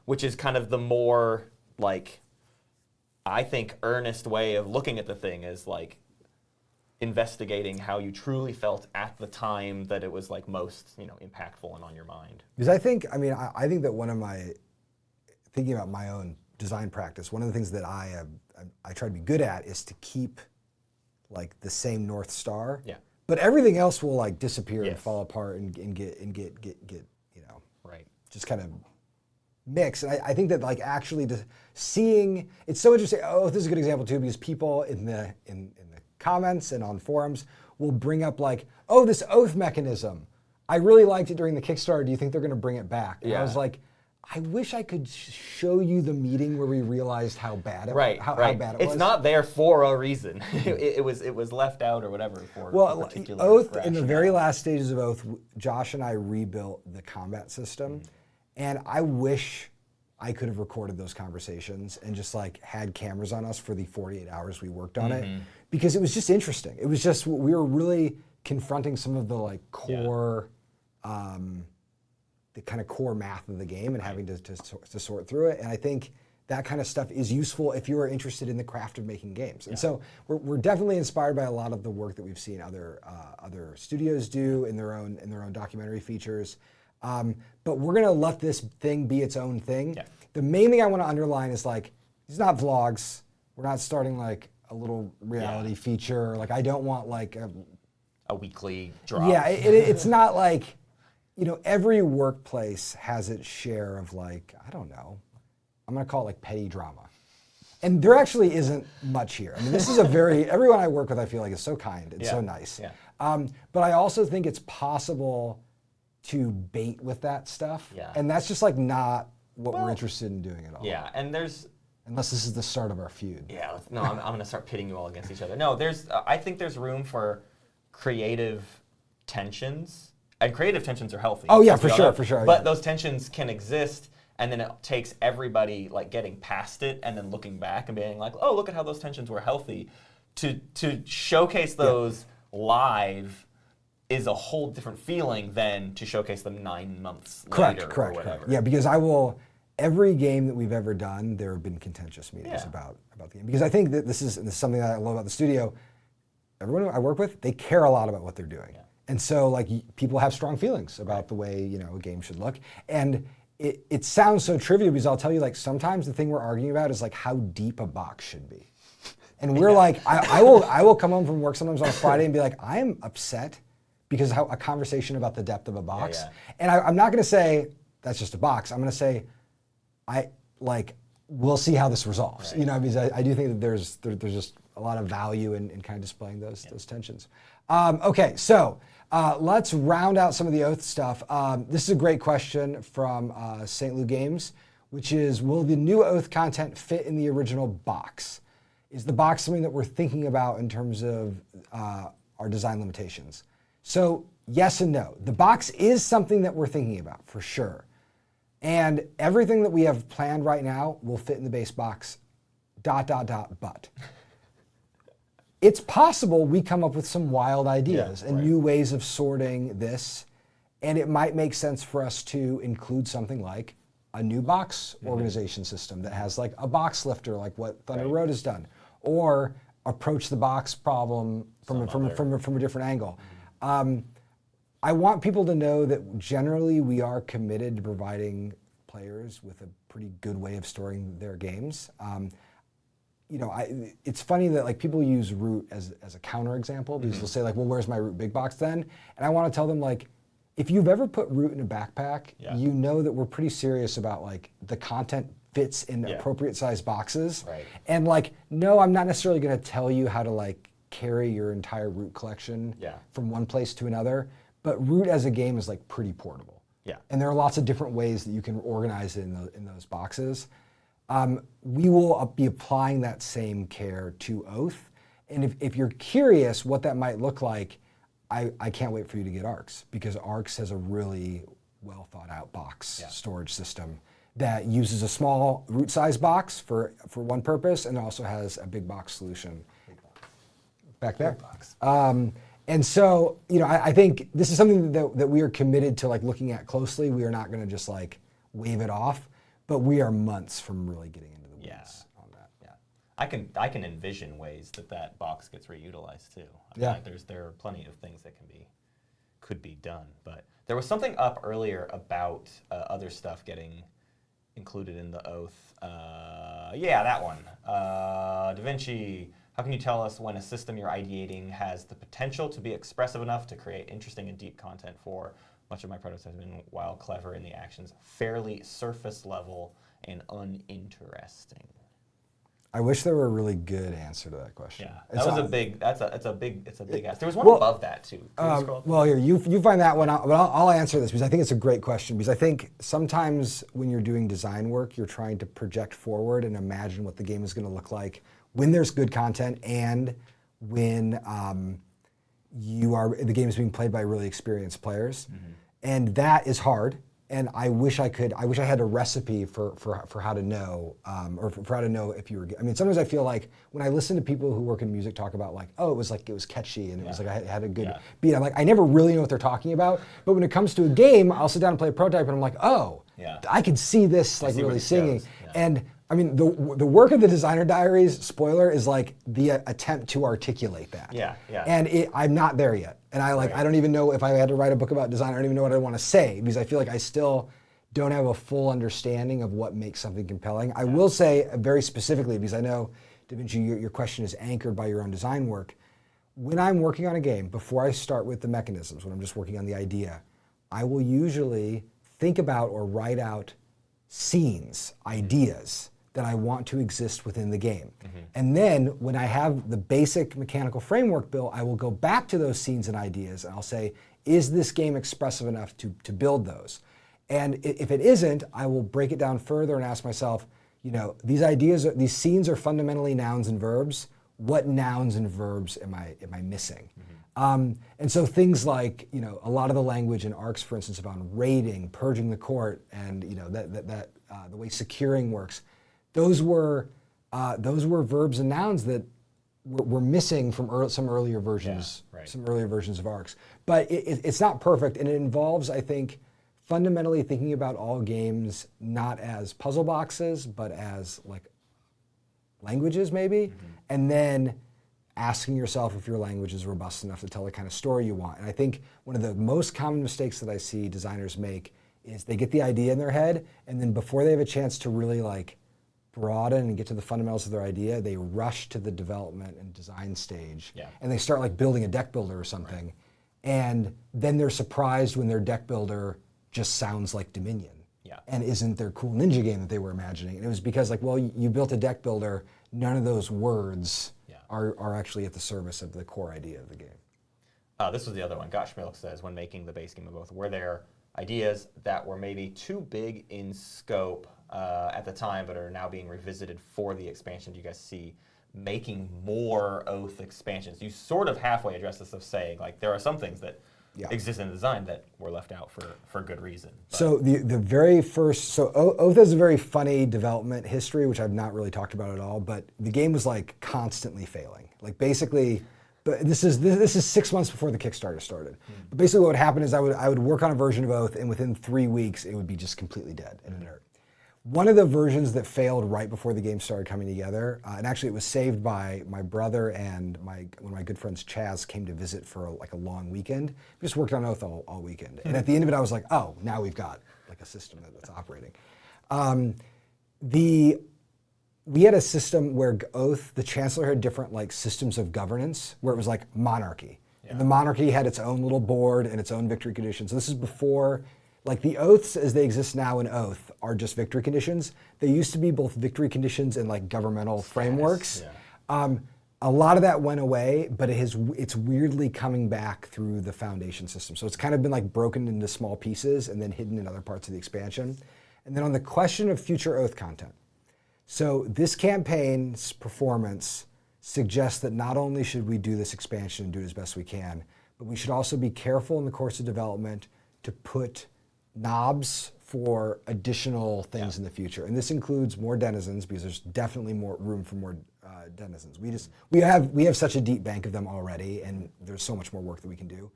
which is kind of the more like, I think, earnest way of looking at the thing is like investigating how you truly felt at the time that it was like most, impactful and on your mind. Because I think that thinking about my own design practice, one of the things that I try to be good at is to keep like the same North Star. Yeah. But everything else will like disappear and fall apart and get just kind of mix. And I think that like actually seeing, it's so interesting. Oh, this is a good example too, because people in the comments and on forums will bring up like, oh, this oath mechanism. I really liked it during the Kickstarter. Do you think they're going to bring it back? And I was like, I wish I could show you the meeting where we realized how bad it was. How bad it was. It's not there for a reason. it was left out or whatever for a particular Oath, rationale. in the very last stages of Oath, Josh and I rebuilt the combat system. And I wish I could have recorded those conversations and just like had cameras on us for the 48 hours we worked on it, because it was just interesting. It was just, we were really confronting some of the like core, the kind of core math of the game and having to sort through it. And I think that kind of stuff is useful if you are interested in the craft of making games. And so we're definitely inspired by a lot of the work that we've seen other studios do in their own documentary features. But we're gonna let this thing be its own thing. Yeah. The main thing I want to underline is like, it's not vlogs. We're not starting like a little reality feature. Like I don't want like a weekly drop. Yeah, it's not like, every workplace has its share of like, I don't know, I'm gonna call it like petty drama. And there actually isn't much here. I mean, this is everyone I work with I feel like is so kind and so nice. Yeah. But I also think it's possible to bait with that stuff. Yeah. And that's just like not what we're interested in doing at all. Yeah, and unless this is the start of our feud. Yeah, no, I'm gonna start pitting you all against each other. No, I think there's room for creative tensions. And creative tensions are healthy. Oh yeah, for sure. But those tensions can exist, and then it takes everybody like getting past it and then looking back and being like, oh, look at how those tensions were healthy. To showcase those live is a whole different feeling than to showcase them 9 months later or whatever. Yeah, because every game that we've ever done, there have been contentious meetings about the game. Because I think that this is something that I love about the studio. Everyone I work with, they care a lot about what they're doing. Yeah. And so like people have strong feelings about the way, a game should look. And it sounds so trivial because I'll tell you like sometimes the thing we're arguing about is like how deep a box should be. And we're like, I will come home from work sometimes on a Friday and be like, I am upset because of a conversation about the depth of a box. Yeah, yeah. And I'm not gonna say that's just a box. I'm gonna say, we'll see how this resolves. Right. Because I do think that there's just a lot of value in kind of displaying those tensions. Okay, so let's round out some of the Oath stuff. This is a great question from St. Lou Games, which is, will the new Oath content fit in the original box? Is the box something that we're thinking about in terms of our design limitations? So yes and no. The box is something that we're thinking about for sure. And everything that we have planned right now will fit in the base box, ... but. It's possible we come up with some wild ideas and new ways of sorting this, and it might make sense for us to include something like a new box organization system that has like a box lifter, like what Thunder Road has done, or approach the box problem from a different angle. I want people to know that generally we are committed to providing players with a pretty good way of storing their games. It's funny that like people use Root as a counterexample because they'll say like, well, where's my Root big box then? And I want to tell them like, if you've ever put Root in a backpack, you know that we're pretty serious about like the content fits in appropriate sized boxes. Right. And like, no, I'm not necessarily going to tell you how to like carry your entire Root collection from one place to another, but Root as a game is like pretty portable. Yeah. And there are lots of different ways that you can organize it in those boxes. We will be applying that same care to Oath. And if you're curious what that might look like, I can't wait for you to get ARCs, because ARCs has a really well thought out box storage system that uses a small root size box for one purpose and also has a big box solution back there. And so, I think this is something that we are committed to looking at closely. We are not going to just wave it off, but we are months from really getting into the weeds on that. Yeah, I can envision ways that box gets reutilized too. There are plenty of things that could be done. But there was something up earlier about other stuff getting included in the oath. That one. Da Vinci. How can you tell us when a system you're ideating has the potential to be expressive enough to create interesting and deep content for? Much of my prototype has been, while clever in the actions, fairly surface level and uninteresting. I wish there were a really good answer to that question. Yeah, it's a big ask. There was one above that too. Well, here, you find that one out, but I'll answer this because I think it's a great question, because I think sometimes when you're doing design work, you're trying to project forward and imagine what the game is going to look like when there's good content and when the game is being played by really experienced players. And that is hard. And I wish I had a recipe for how to know, or for how to know if you were. I mean, sometimes I feel like when I listen to people who work in music talk about it was catchy and it was I had a good beat. I'm like, I never really know what they're talking about. But when it comes to a game, I'll sit down and play a prototype and I'm like, I could see this really singing. And I mean, the work of the designer diaries, spoiler, is the attempt to articulate that. And I'm not there yet. And I don't even know if I had to write a book about design, I don't even know what I want to say, because I feel like I still don't have a full understanding of what makes something compelling. I will say very specifically, because I know, Da Vinci, your question is anchored by your own design work. When I'm working on a game, before I start with the mechanisms, when I'm just working on the idea, I will usually think about or write out scenes, ideas that I want to exist within the game. And then when I have the basic mechanical framework built, I will go back to those scenes and ideas and I'll say, is this game expressive enough to build those? And if it isn't, I will break it down further and ask myself, these scenes are fundamentally nouns and verbs. What nouns and verbs am I missing? And so things like, a lot of the language in ARCs, for instance, about raiding, purging the court, and the way securing works, those were verbs and nouns that were missing from some earlier versions, some earlier versions of ARCs. But it's not perfect, and it involves, I think, fundamentally thinking about all games not as puzzle boxes, but as languages maybe, and then asking yourself if your language is robust enough to tell the kind of story you want. And I think one of the most common mistakes that I see designers make is they get the idea in their head, and then before they have a chance to really broaden and get to the fundamentals of their idea, they rush to the development and design stage. And they start building a deck builder or something. And then they're surprised when their deck builder just sounds like Dominion. And isn't their cool ninja game that they were imagining. And it was because you built a deck builder, none of those words are actually at the service of the core idea of the game. This was the other one. Gosh Milk says, when making the base game of both, were there ideas that were maybe too big in scope at the time, but are now being revisited for the expansion? Do you guys see making more Oath expansions? You sort of halfway address this of saying, there are some things that exist in the design that were left out for good reason. But. So the very first, Oath has a very funny development history, which I've not really talked about at all, but the game was constantly failing. Basically, but this is 6 months before the Kickstarter started. But basically what would happen is I would work on a version of Oath, and within 3 weeks it would be just completely dead and inert. One of the versions that failed right before the game started coming together, and actually it was saved by my brother and one of my good friends, Chaz, came to visit for a long weekend. We just worked on Oath all weekend. And at the end of it, I was like, oh, now we've got a system that's operating. We had a system where Oath, the Chancellor had different systems of governance, where it was monarchy. And the monarchy had its own little board and its own victory conditions. So this is before. The oaths as they exist now in Oath are just victory conditions. They used to be both victory conditions and governmental frameworks. A lot of that went away, but it's weirdly coming back through the Foundation system. So it's kind of been broken into small pieces and then hidden in other parts of the expansion. And then on the question of future Oath content. So this campaign's performance suggests that not only should we do this expansion and do it as best we can, but we should also be careful in the course of development to put knobs for additional things in the future, and this includes more denizens because there's definitely more room for more denizens. We have such a deep bank of them already, and there's so much more work that we can do.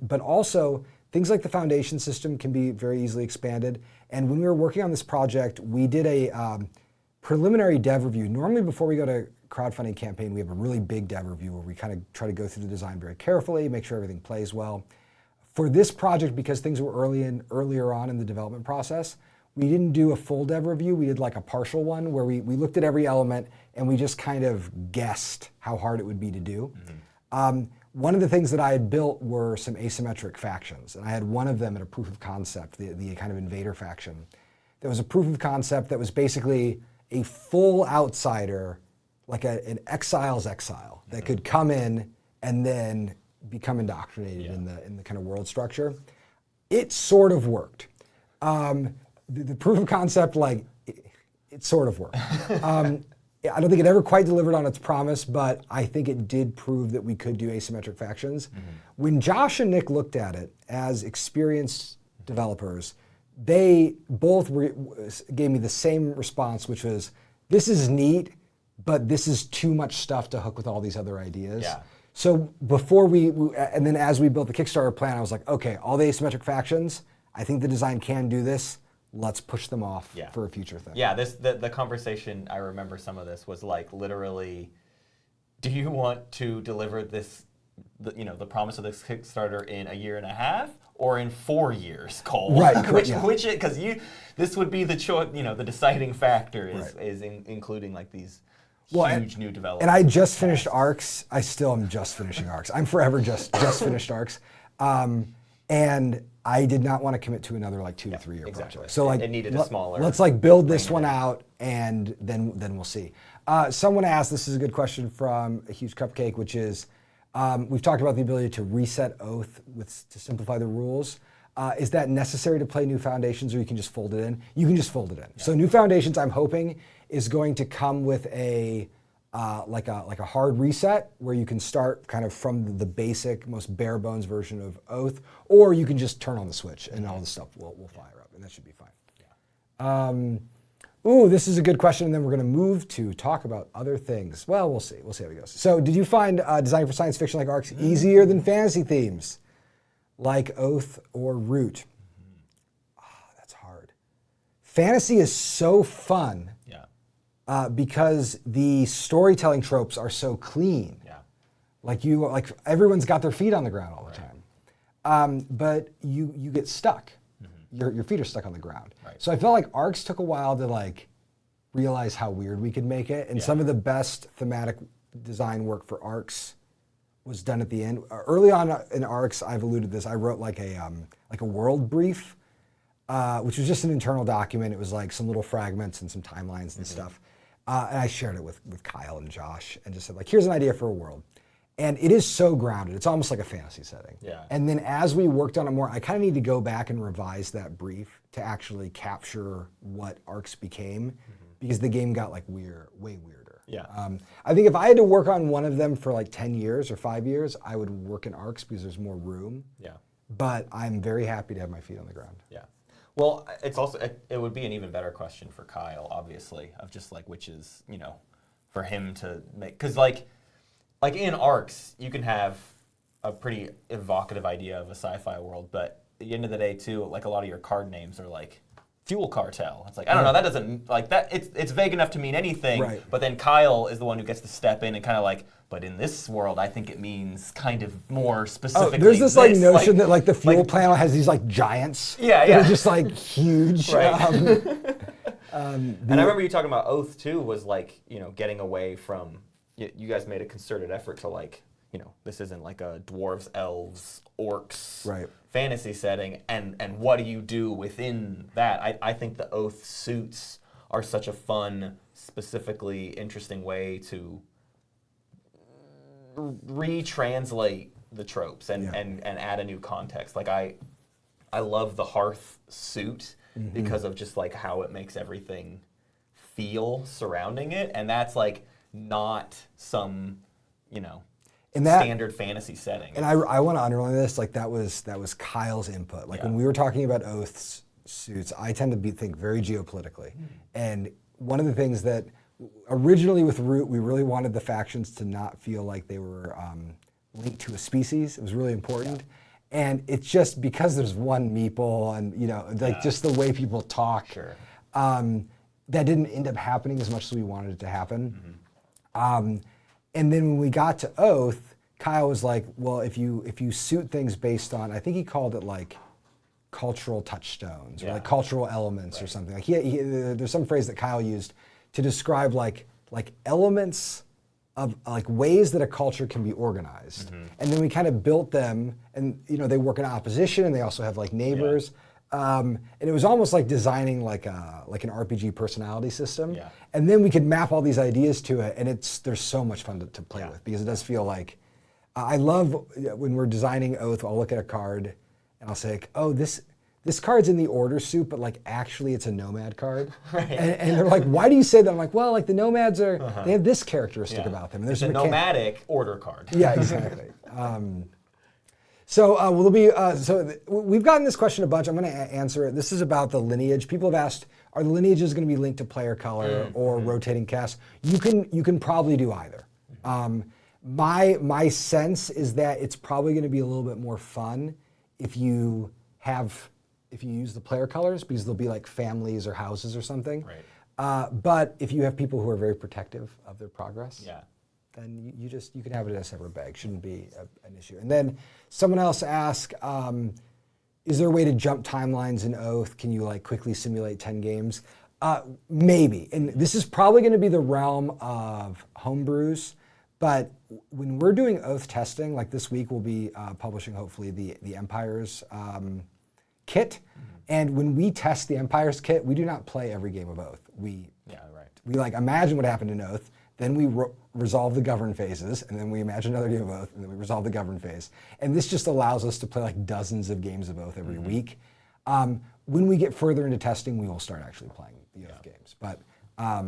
But also things like the foundation system can be very easily expanded. And when we were working on this project, we did a preliminary dev review. Normally, before we go to crowdfunding campaign, we have a really big dev review where we kind of try to go through the design very carefully, make sure everything plays well. For this project, because things were earlier on in the development process, we didn't do a full dev review. We did like a partial one where we looked at every element and we just kind of guessed how hard it would be to do. One of the things that I had built were some asymmetric factions, and I had one of them at a proof of concept, the kind of invader faction. There was a proof of concept that was basically a full outsider, like an exile's exile, that could come in and then become indoctrinated in the kind of world structure. It sort of worked. The proof of concept, like, it sort of worked. I don't think it ever quite delivered on its promise, but I think it did prove that we could do asymmetric factions. When Josh and Nick looked at it as experienced developers, they both gave me the same response, which was, this is neat, but this is too much stuff to hook with all these other ideas. Yeah. So before and then as we built the Kickstarter plan, I was like, okay, all the asymmetric factions, I think the design can do this. Let's push them off for a future thing. Yeah, the conversation, I remember some of this was like literally, do you want to deliver this, the promise of this Kickstarter in a year and a half or in 4 years, Cole? Right. Because this would be the choice, the deciding factor is including like these huge new developments. And I just finished ARCs. I still am just finishing ARCs. I'm forever just finished ARCs. And I did not want to commit to another like 2 to 3 year project. So like it needed a smaller. Let's like build this one out and then we'll see. Someone asked, this is a good question from a huge cupcake, which is, we've talked about the ability to reset oath to simplify the rules. Is that necessary to play New Foundations, or you can just fold it in? You can just fold it in. Yeah. So New Foundations, I'm hoping, is going to come with a like a hard reset where you can start kind of from the basic, most bare bones version of Oath, or you can just turn on the switch and all the stuff will fire up, and that should be fine. Yeah. Ooh, this is a good question, and then we're going to move to talk about other things. Well, we'll see. We'll see how it goes. So, did you find designing for science fiction like ARCs easier than fantasy themes, like Oath or Root? That's hard. Fantasy is so fun. Because the storytelling tropes are so clean. Yeah. Like everyone's got their feet on the ground all the time. But you get stuck. Your feet are stuck on the ground. Right. So I felt like ARCs took a while to like realize how weird we could make it. And some of the best thematic design work for ARCs was done at the end. Early on in ARCs, I've alluded to this, I wrote like a world brief, which was just an internal document. It was like some little fragments and some timelines and stuff. And I shared it with Kyle and Josh and just said, like, here's an idea for a world. And it is so grounded. It's almost like a fantasy setting. Yeah. And then as we worked on it more, I kind of need to go back and revise that brief to actually capture what ARCs became, because the game got like way weirder. Yeah. I think if I had to work on one of them for like 10 years or 5 years, I would work in ARCs because there's more room. Yeah. But I'm very happy to have my feet on the ground. Yeah. Well, it would be an even better question for Kyle, obviously, of just like which is, for him to make, because like in ARCs, you can have a pretty evocative idea of a sci-fi world, but at the end of the day, too, like a lot of your card names are like Fuel Cartel. It's like, I don't know, that doesn't, like that, it's vague enough to mean anything, right. But then Kyle is the one who gets to step in and kind of like, but in this world, I think it means kind of more specifically. There's this like notion that like the fuel planet has these like giants. Yeah. That are just like huge. Right. And I remember you talking about Oath too, was like, getting away from, you guys made a concerted effort to like, this isn't like a dwarves, elves, orcs fantasy setting, and what do you do within that? I think the Oath suits are such a fun, specifically interesting way to retranslate the tropes and add a new context. Like I love the Hearth suit because of just like how it makes everything feel surrounding it, and that's like not some, standard fantasy setting. And I want to underline this, like that was Kyle's input. Like when we were talking about oaths suits, I tend to think very geopolitically. And one of the things that originally with Root, we really wanted the factions to not feel like they were linked to a species. It was really important. And it's just because there's one meeple and, you know, like just the way people talk, that didn't end up happening as much as we wanted it to happen. And then when we got to Oath, Kyle was like, well, if you suit things based on, I think he called it like cultural touchstones or like cultural elements or something. Like there's some phrase that Kyle used to describe like elements of like ways that a culture can be organized. And then we kind of built them, and you know, they work in opposition and they also have like neighbors. And it was almost like designing like an RPG personality system. And then we could map all these ideas to it, and there's so much fun to play with, because it does feel like, I love when we're designing Oath, I'll look at a card and I'll say, like, oh, this card's in the order suit, but like actually it's a nomad card. And they're like, why do you say that? I'm like, well, like the nomads they have this characteristic about them. And there's a nomadic order card. Yeah, exactly. So will there be, we've gotten this question a bunch. I'm going to answer it. This is about the lineage. People have asked, are the lineages going to be linked to player color or rotating cast? You can probably do either. My sense is that it's probably going to be a little bit more fun if you use the player colors, because there'll be like families or houses or something. But if you have people who are very protective of their progress, then you can have it in a separate bag. Shouldn't be an issue. And then someone else asked, is there a way to jump timelines in Oath? Can you like quickly simulate 10 games? Maybe. And this is probably going to be the realm of homebrews. But when we're doing Oath testing, like this week we'll be publishing hopefully the Empire's kit. And when we test the Empire's kit, we do not play every game of Oath. We like imagine what happened in Oath, then we resolve the govern phases, and then we imagine another game of Oath, and then we resolve the govern phase. And this just allows us to play like dozens of games of Oath every week. When we get further into testing, we will start actually playing the Oath games. But I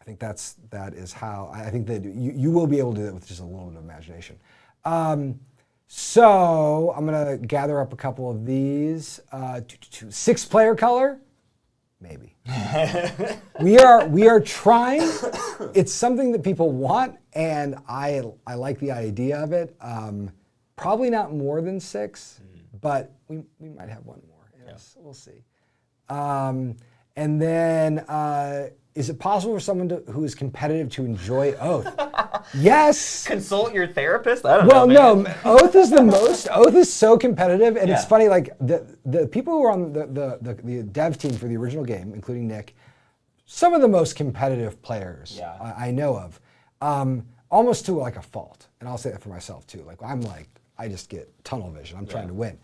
think that is how, I think that you will be able to do that with just a little bit of imagination. So I'm gonna gather up a couple of these. 6-player color? Maybe. we are trying. It's something that people want, and I like the idea of it. Probably not more than 6, but we might have one more. Yes, we'll see. And then, is it possible for someone who is competitive to enjoy Oath? Yes. Consult your therapist? I don't know, man. No, Oath is the most. Oath is so competitive, and it's funny, like the people who are on the dev team for the original game, including Nick, some of the most competitive players I know of, almost to like a fault. And I'll say that for myself too. Like I just get tunnel vision. I'm trying to win.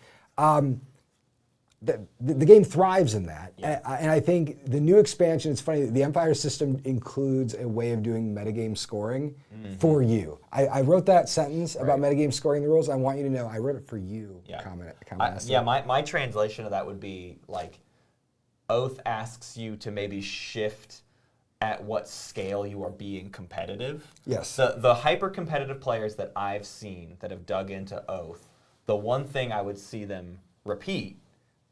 The game thrives in that. And I think the new expansion, it's funny, the Empire system includes a way of doing metagame scoring for you. I wrote that sentence about metagame scoring the rules. I want you to know I wrote it for you. My translation of that would be like, Oath asks you to maybe shift at what scale you are being competitive. Yes. The hyper-competitive players that I've seen that have dug into Oath, the one thing I would see them repeat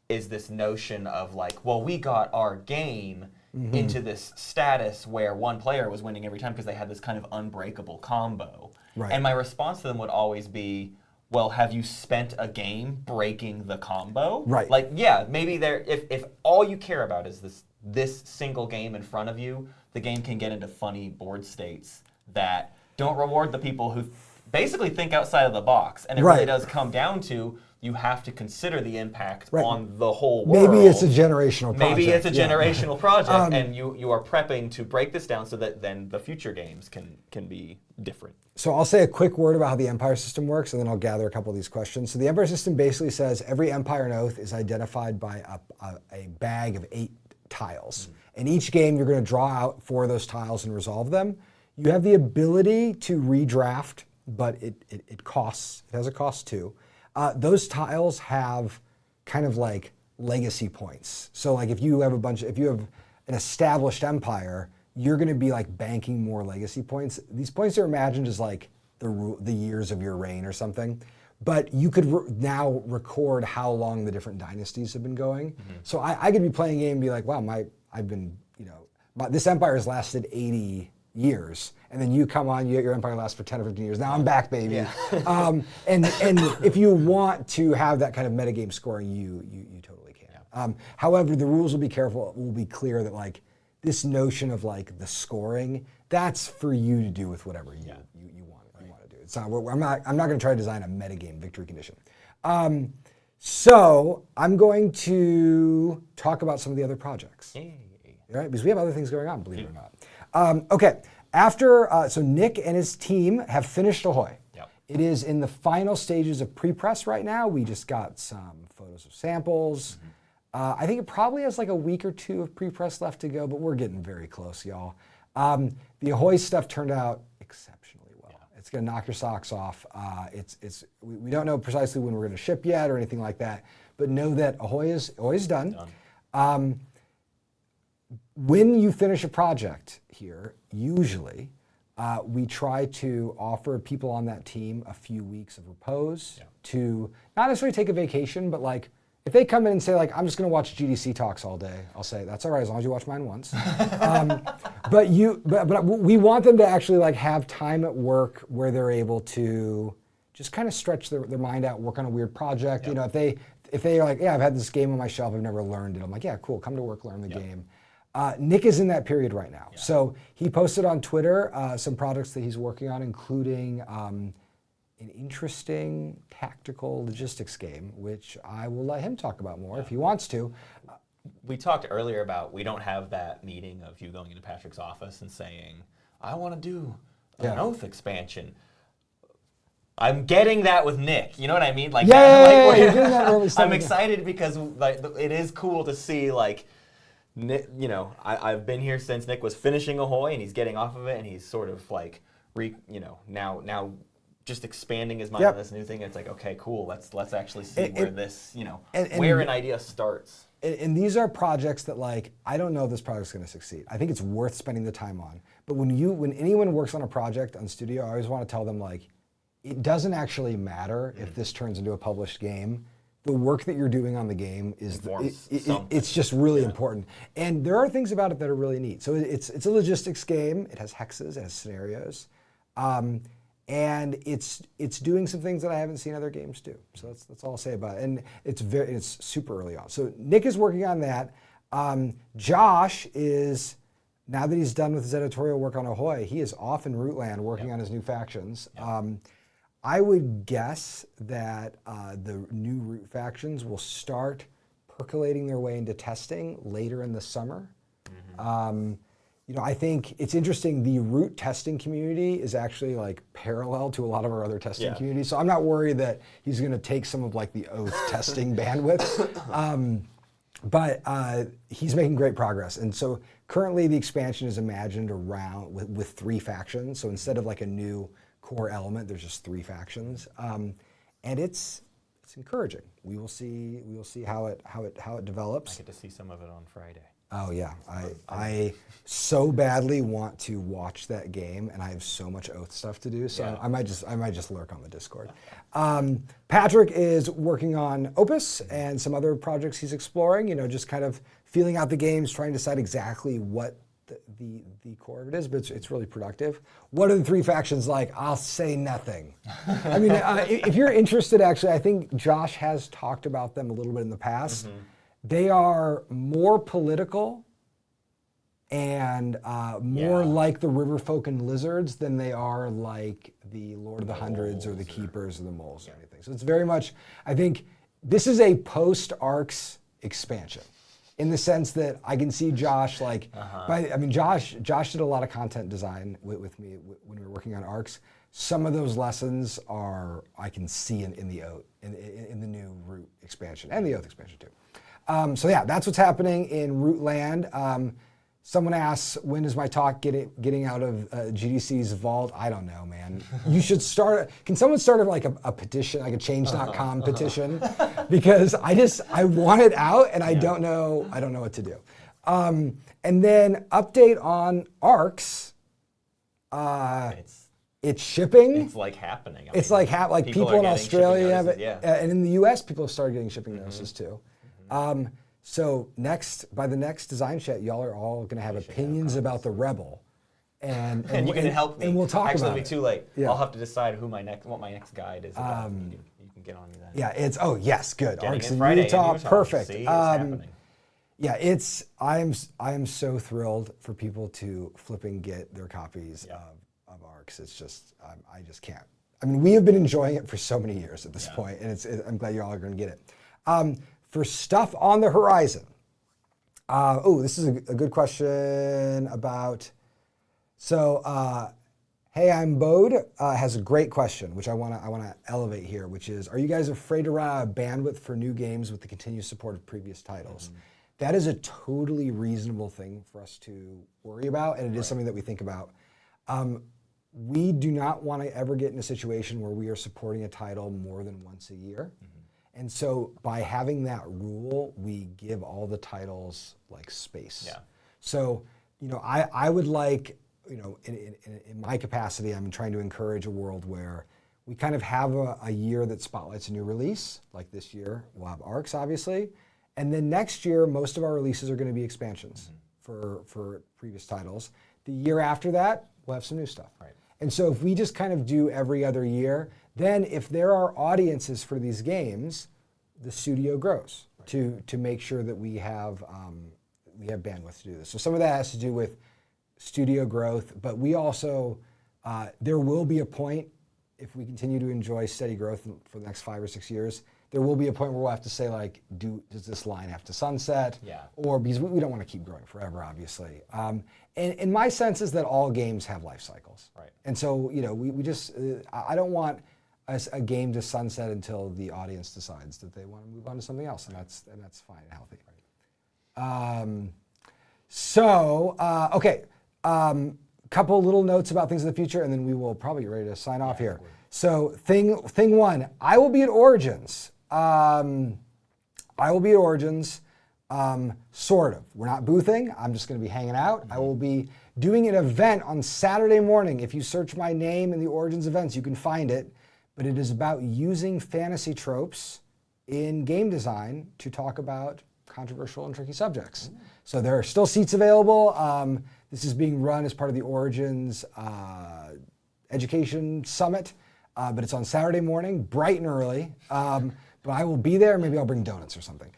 is this notion of like, well, we got our game into this status where one player was winning every time because they had this kind of unbreakable combo. And my response to them would always be, well, have you spent a game breaking the combo? Like, yeah, maybe if all you care about is this single game in front of you, the game can get into funny board states that don't reward the people who basically think outside of the box. And it really does come down to, you have to consider the impact on the whole world. Maybe it's a generational project. Maybe it's a generational project, and you are prepping to break this down so that then the future games can be different. So I'll say a quick word about how the Empire system works, and then I'll gather a couple of these questions. So the Empire system basically says every Empire in Oath is identified by a bag of 8 tiles. In each game, you're going to draw out 4 of those tiles and resolve them. You have the ability to redraft, but it costs. It has a cost too. Those tiles have kind of like legacy points. So like if you have an established empire, you're going to be like banking more legacy points. These points are imagined as like the years of your reign or something. But you could now record how long the different dynasties have been going. So I could be playing a game and be like, wow, this empire has lasted 80 years. And then you come on, your empire lasts for 10 or 15 years. Now I'm back, baby. Yeah. And if you want to have that kind of metagame scoring, you totally can. Yeah. However, the rules will be clear that like this notion of like the scoring, that's for you to do with whatever you want to do. It's not. I'm not going to try to design a metagame victory condition. So I'm going to talk about some of the other projects. Right? Because we have other things going on, believe it or not. Okay. So Nick and his team have finished Ahoy. Yep. It is in the final stages of pre-press right now. We just got some photos of samples. I think it probably has like a week or two of pre-press left to go, but we're getting very close, y'all. The Ahoy stuff turned out exceptionally well. Yeah. It's going to knock your socks off. We don't know precisely when we're going to ship yet or anything like that, but know that Ahoy is done. When you finish a project here, usually we try to offer people on that team a few weeks of repose to not necessarily take a vacation, but like if they come in and say like, I'm just going to watch GDC talks all day, I'll say that's all right as long as you watch mine once. But we want them to actually like have time at work where they're able to just kind of stretch their mind out, work on a weird project. You know, if they are like, yeah, I've had this game on my shelf, I've never learned it. I'm like, yeah, cool, come to work, learn the game. Nick is in that period right now. Yeah. So he posted on Twitter some projects that he's working on, including an interesting tactical logistics game, which I will let him talk about more if he wants to. We talked earlier about we don't have that meeting of you going into Patrick's office and saying, I want to do an Oath expansion. I'm getting that with Nick. You know what I mean? Like, you're getting that early stuff. I'm excited because like it is cool to see like, you know, I've been here since Nick was finishing Ahoy and he's getting off of it and he's sort of like, now just expanding his mind on this new thing. It's like, okay, cool. Let's actually see where this, where an idea starts. And these are projects that like, I don't know if this project's going to succeed. I think it's worth spending the time on. But when anyone works on a project on studio, I always want to tell them like, it doesn't actually matter if this turns into a published game. The work that you're doing on the game is it's just really important. And there are things about it that are really neat. So it's a logistics game. It has hexes, it has scenarios. And it's doing some things that I haven't seen other games do. So that's all I'll say about it. And it's super early on. So Nick is working on that. Josh is, now that he's done with his editorial work on Ahoy, he is off in Rootland working on his new factions. I would guess that the new Root factions will start percolating their way into testing later in the summer. I think it's interesting, the Root testing community is actually like parallel to a lot of our other testing communities. So I'm not worried that he's going to take some of like the Oath testing bandwidth. But he's making great progress. And so currently the expansion is imagined around with 3 factions. So instead of like a new core element, there's just 3 factions, and it's encouraging. We will see how it develops. I get to see some of it on Friday. Oh yeah, I so badly want to watch that game, and I have so much Oath stuff to do. So I might just lurk on the Discord. Patrick is working on Opus and some other projects he's exploring. Just kind of feeling out the games, trying to decide exactly what the core of it is, but it's really productive. What are the 3 factions like? I'll say nothing. I mean, if you're interested, actually, I think Josh has talked about them a little bit in the past. They are more political and more like the Riverfolk and Lizards than they are like the Lord of the Hundreds or the Keepers or the Moles or anything. So it's very much, I think, this is a post-Arcs expansion. In the sense that I can see Josh Josh did a lot of content design with me when we were working on Arcs. Some of those lessons I can see in the Oath, in the new Root expansion and the Oath expansion too. So that's what's happening in Rootland. Someone asks, when is my talk getting out of GDC's vault? I don't know, man. You should start. Can someone start like a petition, like a change.com petition? Because I want it out, and I don't know what to do. And then update on Arcs. it's shipping. It's like happening. It's like people in Australia have it, and in the U.S. people have started getting shipping notices too. So by the next design chat, y'all are all going to have opinions about the Rebel, and you can help me. And we'll talk Actually, about it. It'll be too late. Yeah. I'll have to decide what my next guide is about. You can get on me then. Yeah, it's yes, good. Arcs in Friday Utah, in Utah. perfect. See, it's happening. Yeah, I am so thrilled for people to flipping get their copies of Arcs. It's just I just can't. I mean, we have been enjoying it for so many years at this point, and I'm glad you all are going to get it. For stuff on the horizon. This is a good question about. So, hey, I'm Bode has a great question, which I wanna elevate here, which is: are you guys afraid to run out of bandwidth for new games with the continued support of previous titles? That is a totally reasonable thing for us to worry about, and it is something that we think about. We do not want to ever get in a situation where we are supporting a title more than once a year. And so by having that rule, we give all the titles like space. Yeah. So, I would like, in my capacity, I'm trying to encourage a world where we kind of have a year that spotlights a new release. Like this year, we'll have Arcs, obviously. And then next year, most of our releases are going to be expansions for previous titles. The year after that, we'll have some new stuff. Right. And so if we just kind of do every other year, then if there are audiences for these games, the studio grows to make sure that we have bandwidth to do this. So some of that has to do with studio growth, but we also, there will be a point, if we continue to enjoy steady growth for the next 5 or 6 years, there will be a point where we'll have to say, like, does this line have to sunset? Yeah. Or because we don't want to keep growing forever, obviously. And my sense is that all games have life cycles. Right. And so, we just, I don't want a game to sunset until the audience decides that they want to move on to something else, and that's fine and healthy. Right. Okay. Couple little notes about things in the future, and then we will probably get ready to sign off here. So thing one, I will be at Origins. Sort of. We're not boothing. I'm just going to be hanging out. I will be doing an event on Saturday morning. If you search my name in the Origins events, you can find it. But it is about using fantasy tropes in game design to talk about controversial and tricky subjects. So there are still seats available. This is being run as part of the Origins Education Summit, but it's on Saturday morning, bright and early. But I will be there. Maybe I'll bring donuts or something.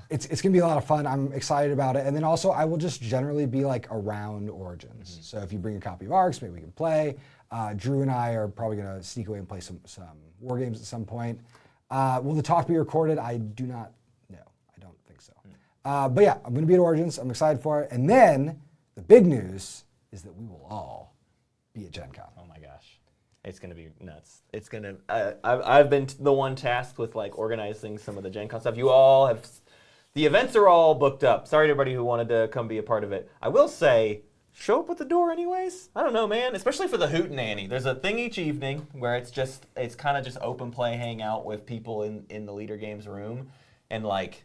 It's going to be a lot of fun. I'm excited about it. And then also, I will just generally be like around Origins. So if you bring a copy of Arcs, maybe we can play. Drew and I are probably going to sneak away and play some war games at some point. Will the talk be recorded? I do not know. I don't think so. But yeah, I'm going to be at Origins. I'm excited for it. And then the big news is that we will all be at Gen Con. Oh my gosh. It's going to be nuts. It's going to, I've been the one tasked with like organizing some of the Gen Con stuff. You all have, the events are all booked up. Sorry to everybody who wanted to come be a part of it. I will say, show up at the door anyways. I don't know, man. Especially for the Hootenanny. There's a thing each evening where it's kind of just open play, hang out with people in the Leader Games room. And like,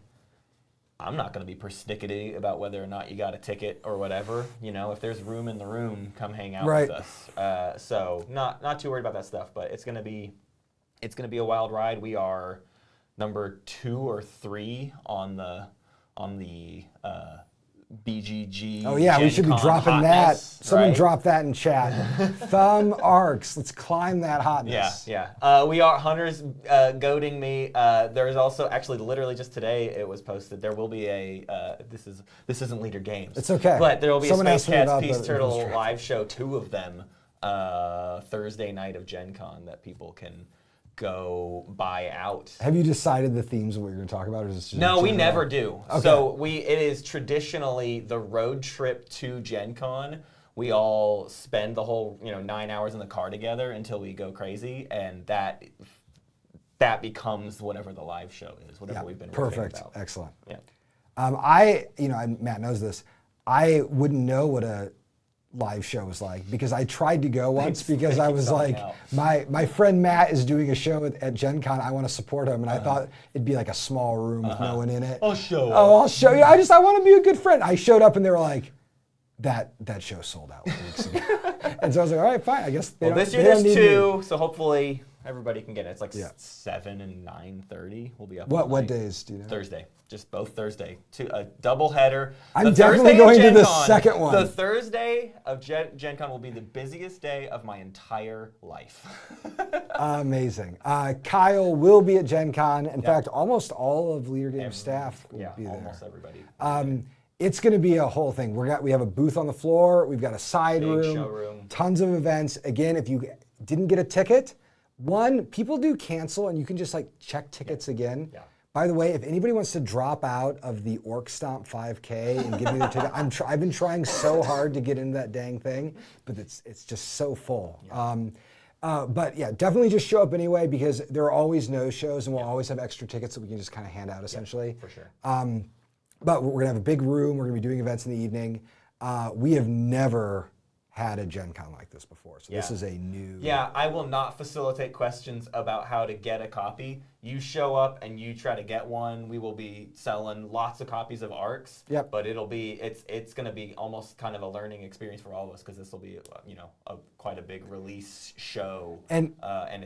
I'm not going to be persnickety about whether or not you got a ticket or whatever. If there's room in the room, come hang out with us. So not too worried about that stuff, but it's going to be a wild ride. We are number 2 or 3 on the BGG. Oh yeah, Gen we should be Con dropping hotness, that. Someone right? drop that in chat. Thumb Arcs. Let's climb that hotness. Yeah. We are Hunter's goading me. There's also actually literally just today it was posted. There will be a this isn't Leader Games. It's okay. But there will be Someone a asked Space me Cats about Peace the Turtle live show, 2 of them, Thursday night of Gen Con that people can go buy out. Have you decided the themes of what you're going to talk about? Or is this just no, we never do. Okay. So it is traditionally the road trip to Gen Con. We all spend the whole 9 hours in the car together until we go crazy, and that becomes whatever the live show is, whatever we've been riffing about. Perfect. Excellent. Yeah. And Matt knows this. I wouldn't know what a live show was like because I tried to go once because I was like, my friend Matt is doing a show at Gen Con. I want to support him, and I thought it'd be like a small room with no one in it. I'll show up. I'll show you. I want to be a good friend. I showed up, and they were like, that show sold out weeks ago. And so I was like, all right, fine. I guess they well, don't, this year they don't there's need 2, me. so hopefully everybody can get it. It's like Yeah. 7 and 9:30. We'll be up. What days do you know? Thursday. Just both Thursday. A double header. I'm definitely going to the second one. The Thursday of Gen Con will be the busiest day of my entire life. Amazing. Kyle will be at Gen Con. In fact, almost all of Leader Game staff will be there. Almost everybody. It's going to be a whole thing. We have a booth on the floor. We've got a side room, showroom. Tons of events. Again, if you didn't get a ticket, people do cancel, and you can just like check tickets again. Yeah. By the way, if anybody wants to drop out of the Orc Stomp 5K and give me their ticket, I've been trying so hard to get into that dang thing, but it's just so full. Yeah. But yeah, definitely just show up anyway, because there are always no-shows, and we'll always have extra tickets that we can just kind of hand out essentially. For sure. But we're gonna have a big room. We're gonna be doing events in the evening. We have never had a Gen Con like this before, so this is a new. Yeah, I will not facilitate questions about how to get a copy. You show up and you try to get one. We will be selling lots of copies of ARCs. Yep. But it's going to be almost kind of a learning experience for all of us, because this will be quite a big release show, and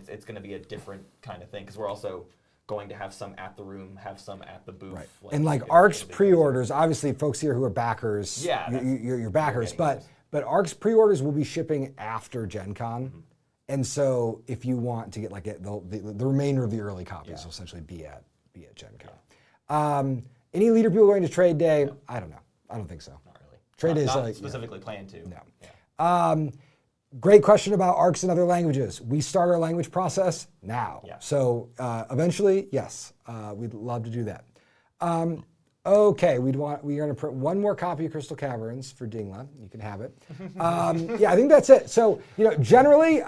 it's going to be a different kind of thing, because we're also going to have some at the room, have some at the booth. Right. And like ARC's pre-orders, obviously folks here who are backers, you're backers, but ARC's pre-orders will be shipping after Gen Con. Mm-hmm. And so if you want to get like the remainder of the early copies will essentially be at Gen Con. Any leader people going to Trade Day? I don't know. I don't think so. Not really. Trade Day is not like specifically planned to. No. Yeah. Great question about ARCs in other languages. We start our language process now. Yeah. So eventually, yes, we'd love to do that. Okay, we're going to print one more copy of Crystal Caverns for Dingla. You can have it. Yeah, I think that's it. So, generally,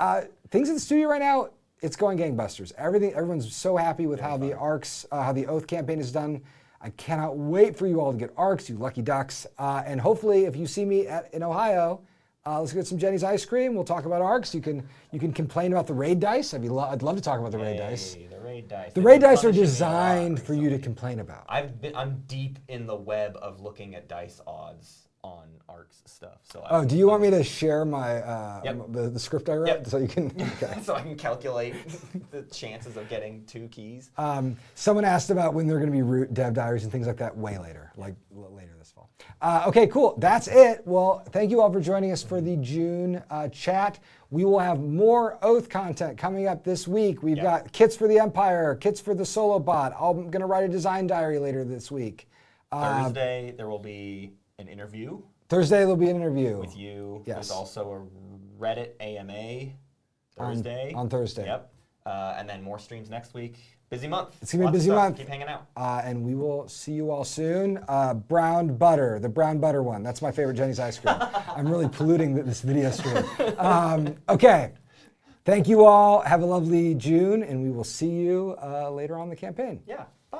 things in the studio right now, it's going gangbusters. Everyone's so happy with how the ARCs, how the Oath campaign is done. I cannot wait for you all to get ARCs, you lucky ducks. And hopefully, if you see me in Ohio, let's get some Jenny's ice cream. We'll talk about ARCs. You can complain about the raid dice. I'd love to talk about the raid dice. The raid dice. The raid dice are designed for you to complain about. I'm deep in the web of looking at dice odds on ARCs stuff. So do you want me to share my the script I wrote so you can? Okay. So I can calculate the chances of getting 2 keys. Someone asked about when they're going to be root dev diaries and things like that. Way later, like later this fall. Okay, cool. That's it. Well, thank you all for joining us for the June chat. We will have more Oath content coming up this week. We've got kits for the Empire, kits for the Solo Bot. I'm going to write a design diary later this week. Thursday there will be an interview. Thursday there'll be an interview with you. Yes. There's also a Reddit AMA Thursday. On Thursday. Yep. And then more streams next week. Busy month. It's going to be a busy month. Keep hanging out. And we will see you all soon. Brown butter, the brown butter one. That's my favorite Jenny's ice cream. I'm really polluting this video stream. Okay. Thank you all. Have a lovely June, and we will see you later on in the campaign. Yeah. Bye.